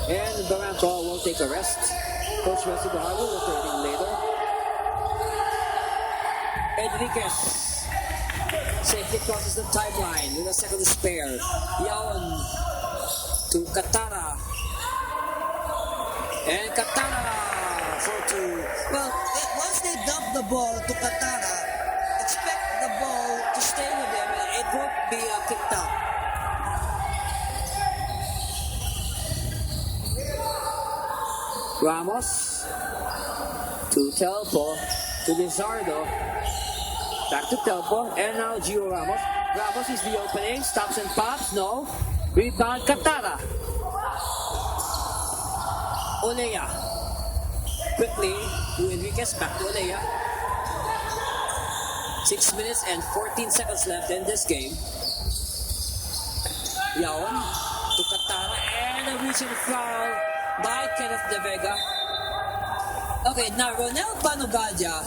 And Barranco will take a rest. Coach Retzi Bahar will return in later. Enriquez safely crosses the timeline with a second to spare. Yaon to Katara. And Katara for two. Well, once they dump the ball to Katara, expect the ball to stay with them and it won't be kicked out. Ramos to Telpo to Lizardo. Back to Telpo and now Gio Ramos. Ramos is the opening, stops and pops, no. Rebound Katara. Olea. Quickly to Enriquez, back to Olea. 6 minutes and 14 seconds left in this game. Yaon to Katara and a reaching foul by Kenneth De Vega. Okay, now Ronel Panugadia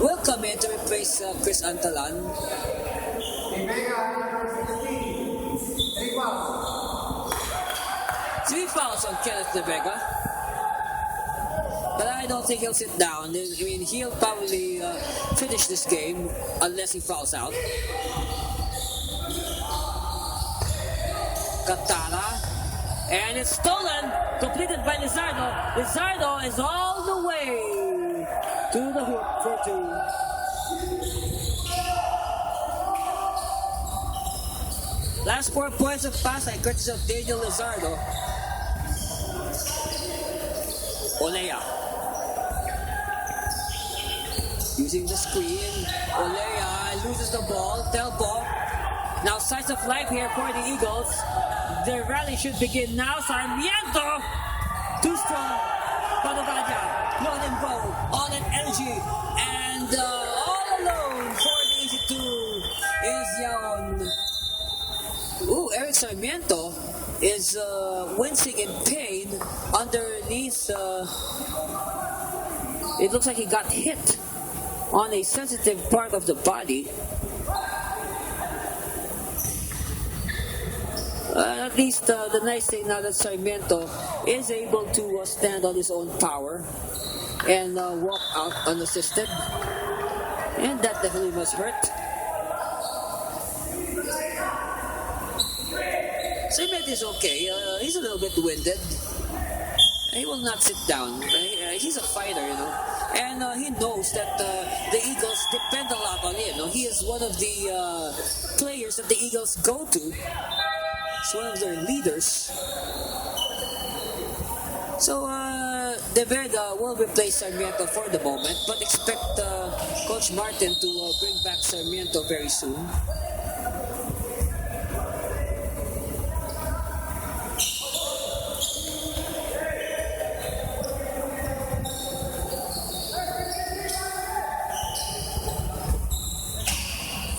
will come in to replace Chris Antalan. De Vega, number 16. 3 fouls. 3 fouls on Kenneth De Vega. But I don't think he'll sit down. I mean, he'll probably finish this game unless he fouls out. Katara. And it's stolen, completed by Lizardo. Lizardo is all the way to the hoop for two. Last 4 points of Pasay, courtesy of Daniel Lizardo. Olea. Using the screen. Olea loses the ball. Telpo. Now size of life here for the Eagles. The rally should begin now. Sarmiento. Too strong. Panugadia. Not in bow. All in energy. And all alone for the 82 is Yaon. Ooh, Eric Sarmiento is wincing in pain underneath. It looks like he got hit on a sensitive part of the body. At least the nice thing now that Sarmiento is able to stand on his own power and walk out unassisted. And that definitely must hurt. Sarmiento is okay. He's a little bit winded. He will not sit down. He's a fighter, you know. And he knows that the Eagles depend a lot on him. He is one of the players that the Eagles go to. He's one of their leaders. So De Vega will replace Sarmiento for the moment, but expect Coach Martin to bring back Sarmiento very soon.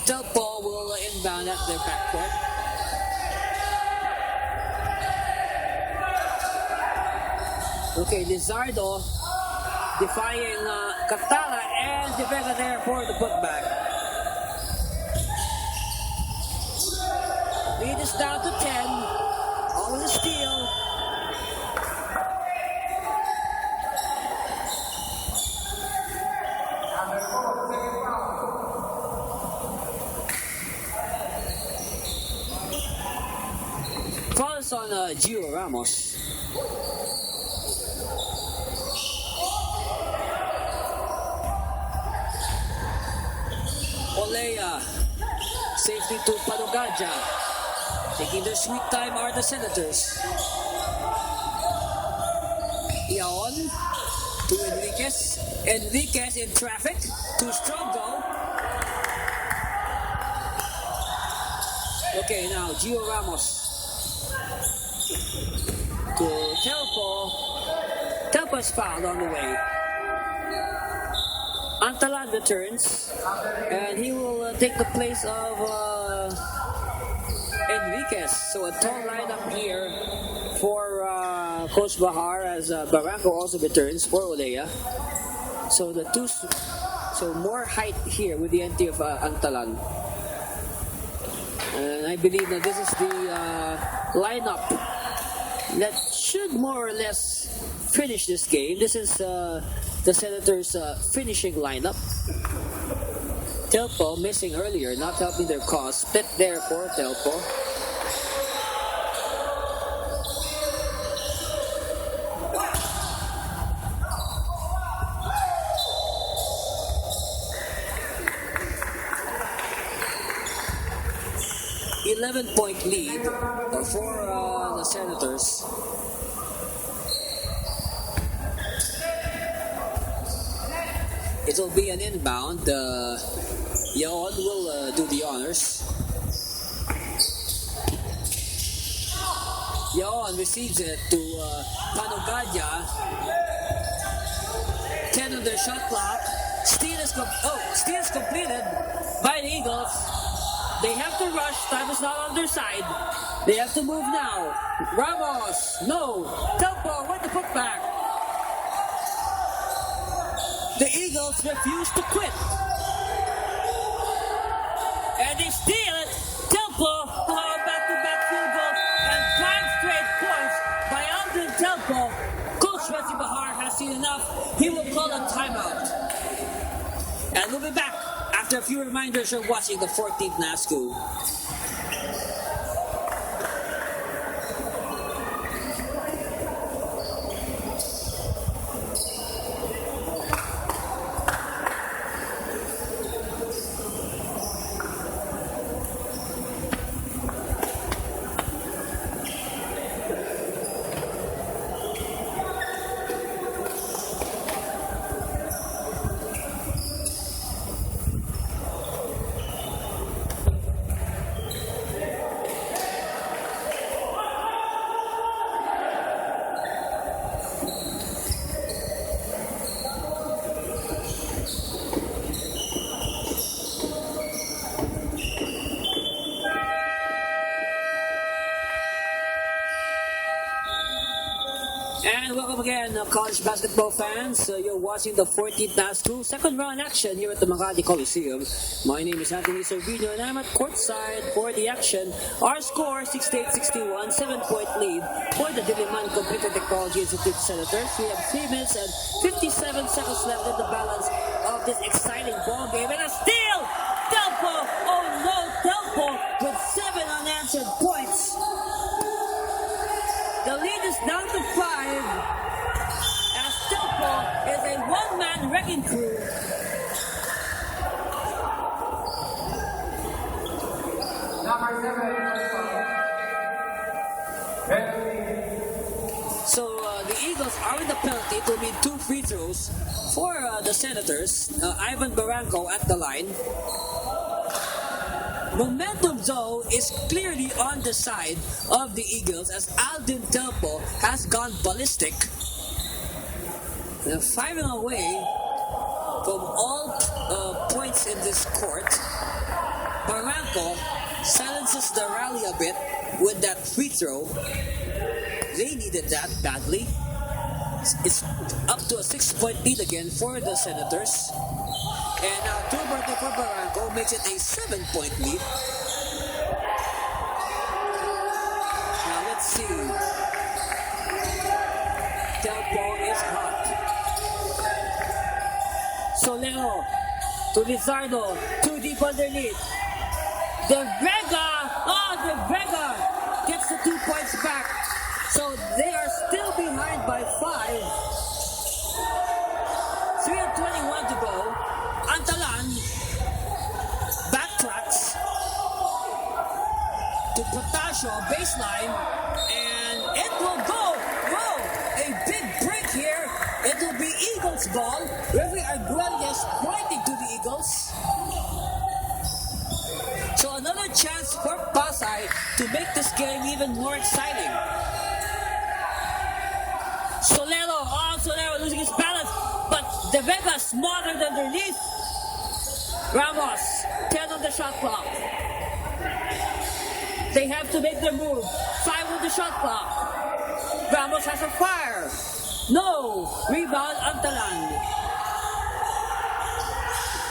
Telpo will inbound at their backcourt. Okay, Lizardo defying Katara and De Vega there for the putback. Lead is down to 10. Always a steal. Foul is on Gio Ramos. Olea, safety to Panugadia. Taking their sweet time are the Senators. Yaon to Enriquez. Enriquez in traffic. Too strong though. Okay, now Gio Ramos to Telpo. Telpo is fouled on the way. Antalan returns, and he will take the place of Enriquez. So a tall lineup here for Coach Bahar as Barranco also returns for Olea. So so more height here with the entry of Antalan. And I believe that this is the lineup that should more or less finish this game. This is the Senators' finishing lineup. Telpo missing earlier, not helping their cause. Split there for Telpo. 11-point lead for the Senators. It will be an inbound. Yaon will do the honors. Yaon receives it to Panogadia. 10 on their shot clock. Steal is completed by the Eagles. They have to rush. Time is not on their side. They have to move now. Ramos. No. Telpo with the putback. The Eagles refuse to quit. And they steal it. Telpo, back-to-back field goal and 5 straight points by Aldrin Telpo. Coach Rezi Bahar has seen enough. He will call a timeout. And we'll be back after a few reminders. You're watching the 14th NAASCU. And welcome again, college basketball fans. You're watching the 14th NAASCU second round action here at the Makati Coliseum. My name is Anthony Servino and I'm at courtside for the action. Our score 68-61, 7-point lead for the Diliman Computer Technology Institute Senators. We have 3 minutes and 57 seconds left in the balance of this exciting ball game. And a steal! Telpo! Oh no, Telpo with 7 unanswered points. The lead is down to 5 as Telpo is a one-man wrecking crew. Number 7. So the Eagles are in the penalty. It will be 2 free throws for the Senators. Ivan Barranco at the line. Momentum, though, is clearly on the side of the Eagles as Aldin Telpo has gone ballistic. 5 away from all points in this court. Barranco silences the rally a bit with that free throw. They needed that badly. It's up to a 6-point lead again for the Senators. And now Turberto for Barranco makes it a 7-point lead. Now let's see. Telpo is hot. Solero to Lizardo. Too deep underneath. De Vega gets the 2 points back. So they are still behind by 5. 3:21 to go. Antalan backtracks to Potasio baseline, and it will go. Whoa! A big break here. It will be Eagles ball. Referee Arguelles pointing to the Eagles. So another chance for Pasay to make this game even more exciting. Solero losing his balance, but De Vega smothered underneath. Ramos, 10 on the shot clock. They have to make their move. 5 on the shot clock. Ramos has a fire. No. Rebound, Antalan.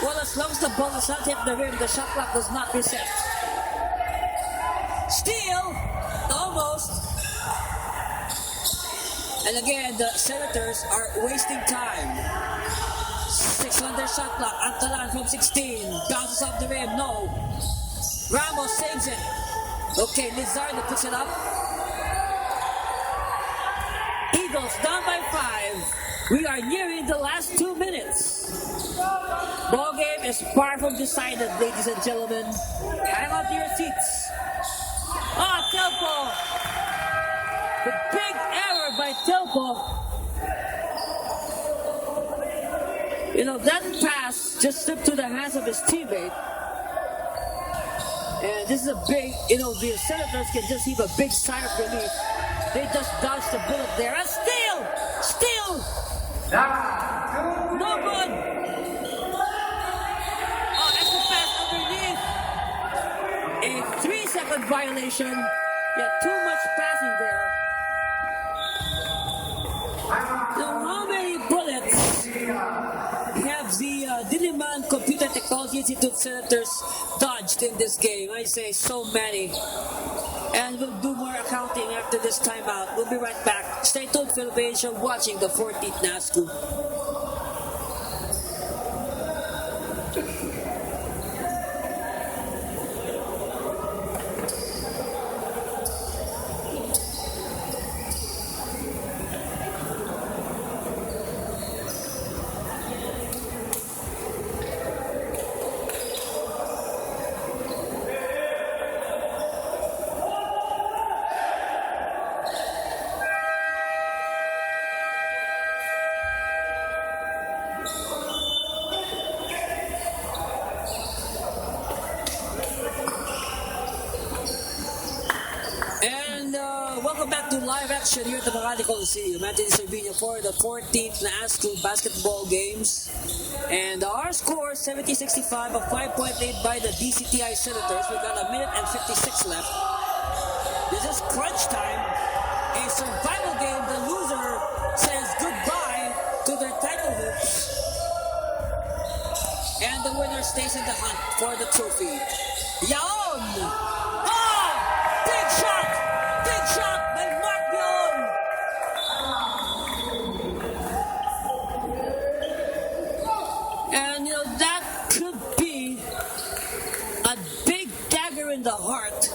Well, as long as the ball does not hit the rim, the shot clock does not reset. Steal. Almost. And again, the Senators are wasting time. 6 on their shot clock. Antalan from 16. Bounces off the rim. No. Ramos saves it. Okay, Lizardo puts it up. Eagles down by 5. We are nearing the last 2 minutes. Ball game is far from decided, ladies and gentlemen. Hang on to your seats. Telpo. The big error by Telpo. That pass just slipped through the hands of his teammate. And this is a big, the Senators can just heave a big sigh of relief. They just dodged the bullet there. And steal! No good! Oh, extra pass underneath. A 3-second violation. Yeah, too much passing there. How many bullets have the Diliman Computer Technology Institute Senators dodged in this game? I say so many. And we'll do more accounting after this timeout. We'll be right back. Stay tuned, Philippines. You're watching the 14th NAASCU. Welcome back to live action here at the Makati Coliseum. Anthony Cervino for the 14th NAASCU basketball games. And our score, 70-65, a 5-point lead by the DCTI Senators. We've got 1 minute and 56 left. This is crunch time. A survival game. The loser says goodbye to their title hopes. And the winner stays in the hunt for the trophy. Yaon! Oh! Big shot! Big shot by Mark Yaon! And that could be a big dagger in the heart.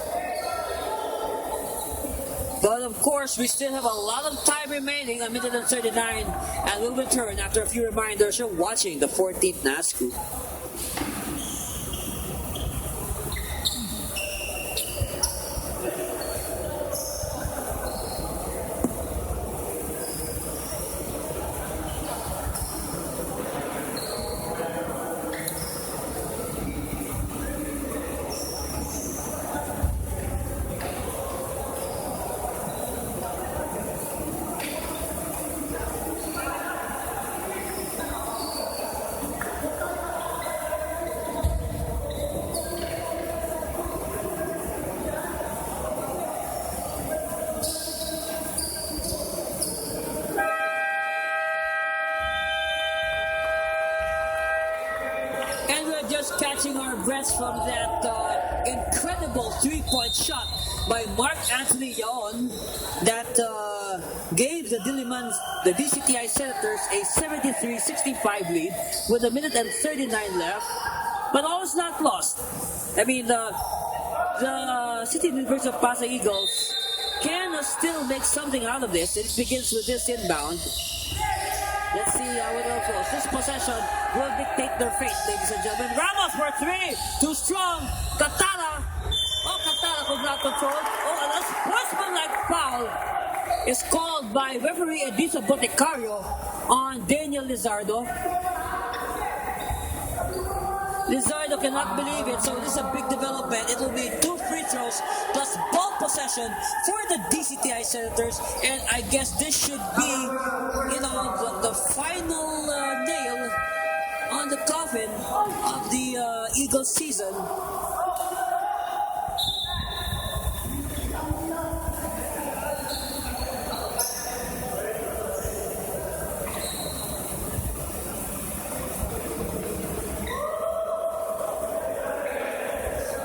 But of course, we still have a lot of time remaining, 1 minute and 39, and we'll return after a few reminders. You're watching the 14th NAASCU. Just catching our breaths from that incredible 3-point shot by Mark Anthony Yaon that gave the DCTI Senators a 73-65 lead with 1 minute and 39 left. But all is not lost. I mean, the City University of Pasay Eagles can still make something out of this. It begins with this inbound. Let's see how it all goes. This possession will dictate their fate, ladies and gentlemen. Ramos for 3. Too strong. Katara. Oh, Katara could not control. Oh, and a sportsmanlike foul is called by referee Edith Boticario on Daniel Lizardo. Lizardo cannot believe it, so this is a big development. It will be 2 free throws plus ball possession for the DCTI Senators, and I guess this should be, the final nail on the coffin of the Eagles season.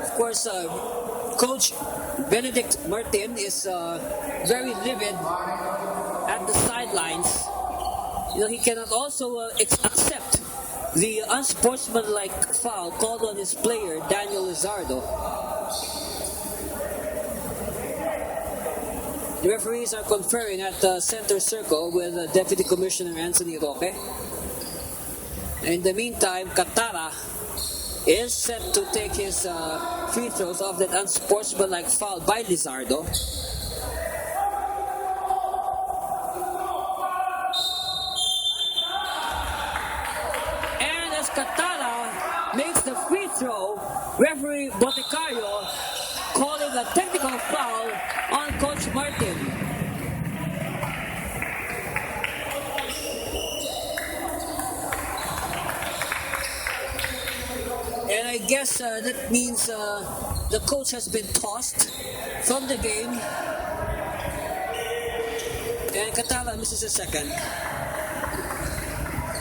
Of course, Coach Benedict Martin is very livid at the sidelines. He cannot also accept the unsportsmanlike foul called on his player, Daniel Lizardo. The referees are conferring at the center circle with Deputy Commissioner Anthony Roque. In the meantime, Katara is set to take his free throws off that unsportsmanlike foul by Lizardo. And as Catala makes the free throw, referee Boticario calling a technical foul on Coach Martin. And I guess that means the coach has been tossed from the game. And Catala misses a second.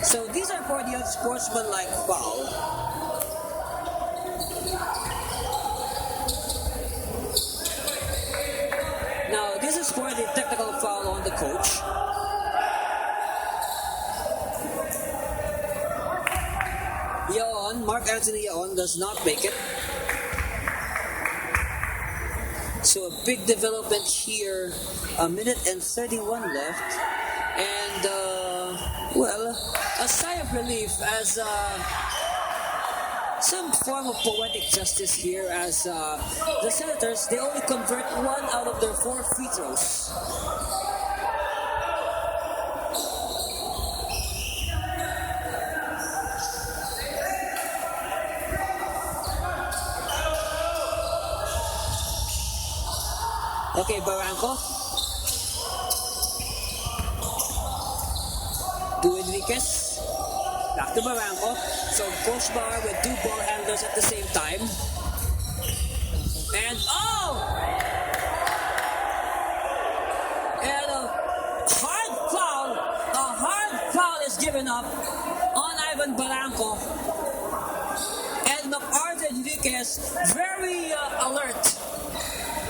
So these are for the unsportsmanlike foul. Now this is for the technical foul on the coach. Mark Anthony Yaon does not make it. So a big development here. A minute and 31 left. And, a sigh of relief as some form of poetic justice here as the Senators, they only convert 1 out of their 4 free throws. Okay, Barranco. To Enriquez. Back to Barranco. So Coach Bar with 2 ball handlers at the same time. And And a hard foul is given up on Ivan Barranco. And MacArthur Enriquez very alert.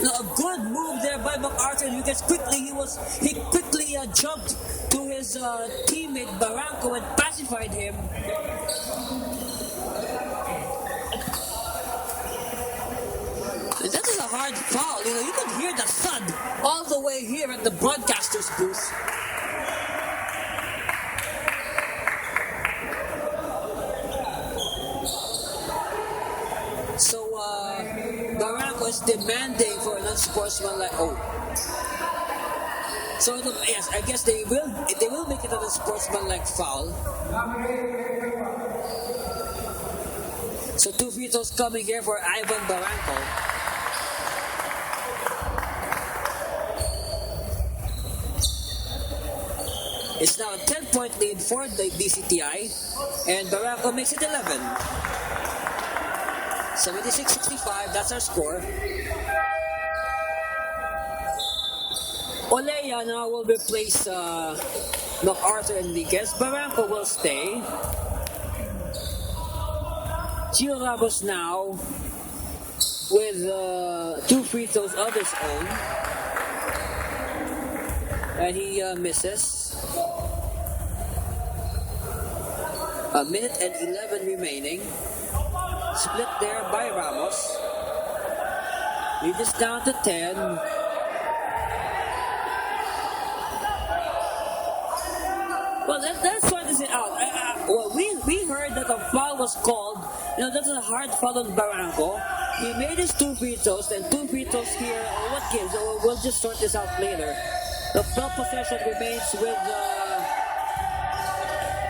A good move there by MacArthur Enriquez. He quickly jumped to his teammate Barranco and pacified him. And that is a hard foul. You could hear the thud all the way here at the broadcaster's booth. So Barranco is demanding for an unsportsmanlike. So yes, I guess they will make it an unsportsmanlike foul. So 2 free throws coming here for Ivan Barranco. It's now a 10-point lead for the BCTI, and Barranco makes it 11. 76-65, that's our score. Olea now will replace MacArthur Enriquez. Barranco will stay. Gio Ramos now with 2 free throws of his own. And he misses. A minute and 11 remaining. Split there by Ramos. Lead is down to 10. Well, let's sort this out. We heard that a foul was called. That's a hard foul on Barranco. He made his 2 free throws, and 2 free throws here. What gives? We'll just sort this out later. The ball possession remains with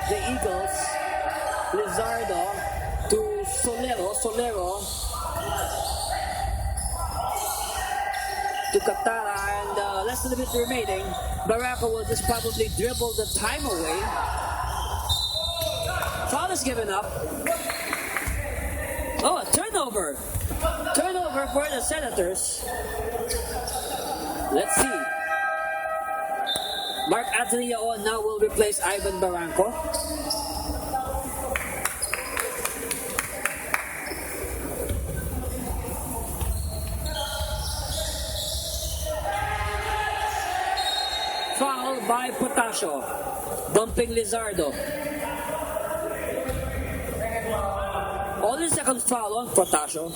the Eagles. Lizardo to Solero to Catara, and less than a bit remaining. Barranco will just probably dribble the time away. Foul is given up. A turnover. Turnover for the Senators. Let's see. Mark Anthony Yaon now will replace Ivan Barranco. Foul by Potasio, bumping Lizardo. Only second foul on Potasio.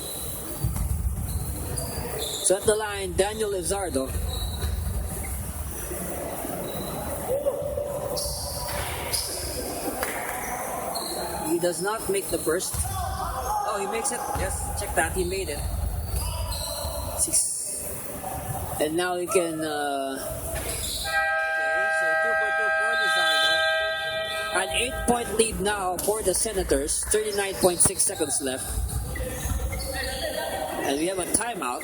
So at the line, Daniel Lizardo. He does not make the first. he makes it. Yes, check that. He made it. Six. And now he can. Okay, so 2 for 2 for Lizardo. An 8-point lead now for the Senators. 39.6 seconds left. And we have a timeout.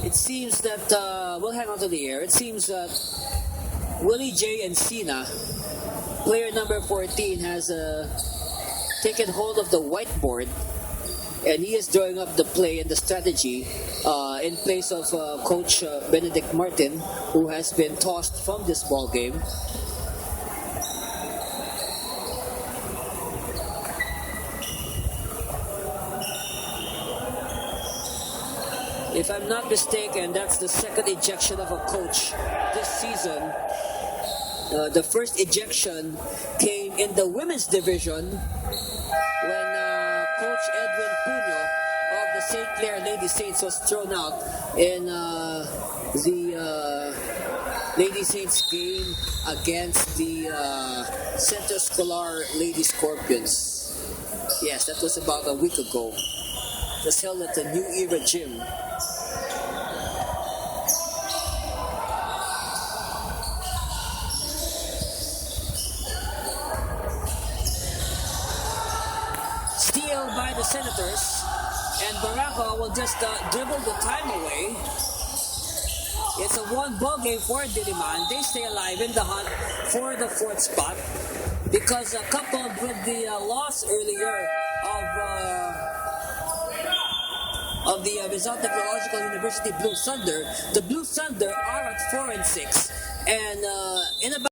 It seems that we'll hang on to the air. It seems that Willie J. Encina, player number 14, has taken hold of the whiteboard, and he is drawing up the play and the strategy in place of Coach Benedict Martin, who has been tossed from this ball game. If I'm not mistaken, that's the second ejection of a coach this season. The first ejection came in the women's division when Coach Edwin Puno of the St. Clair Lady Saints was thrown out in the Lady Saints game against the Centro Escolar Lady Scorpions. Yes, that was about a week ago. It was held at the New Era Gym. Steal by the Senators, and Baraka will just dribble the time away. It's a one-ball game for Diliman. They stay alive in the hunt for the fourth spot because coupled with the loss earlier of the Rizal Technological University Blue Thunder, the Blue Thunder are at 4-6, and in about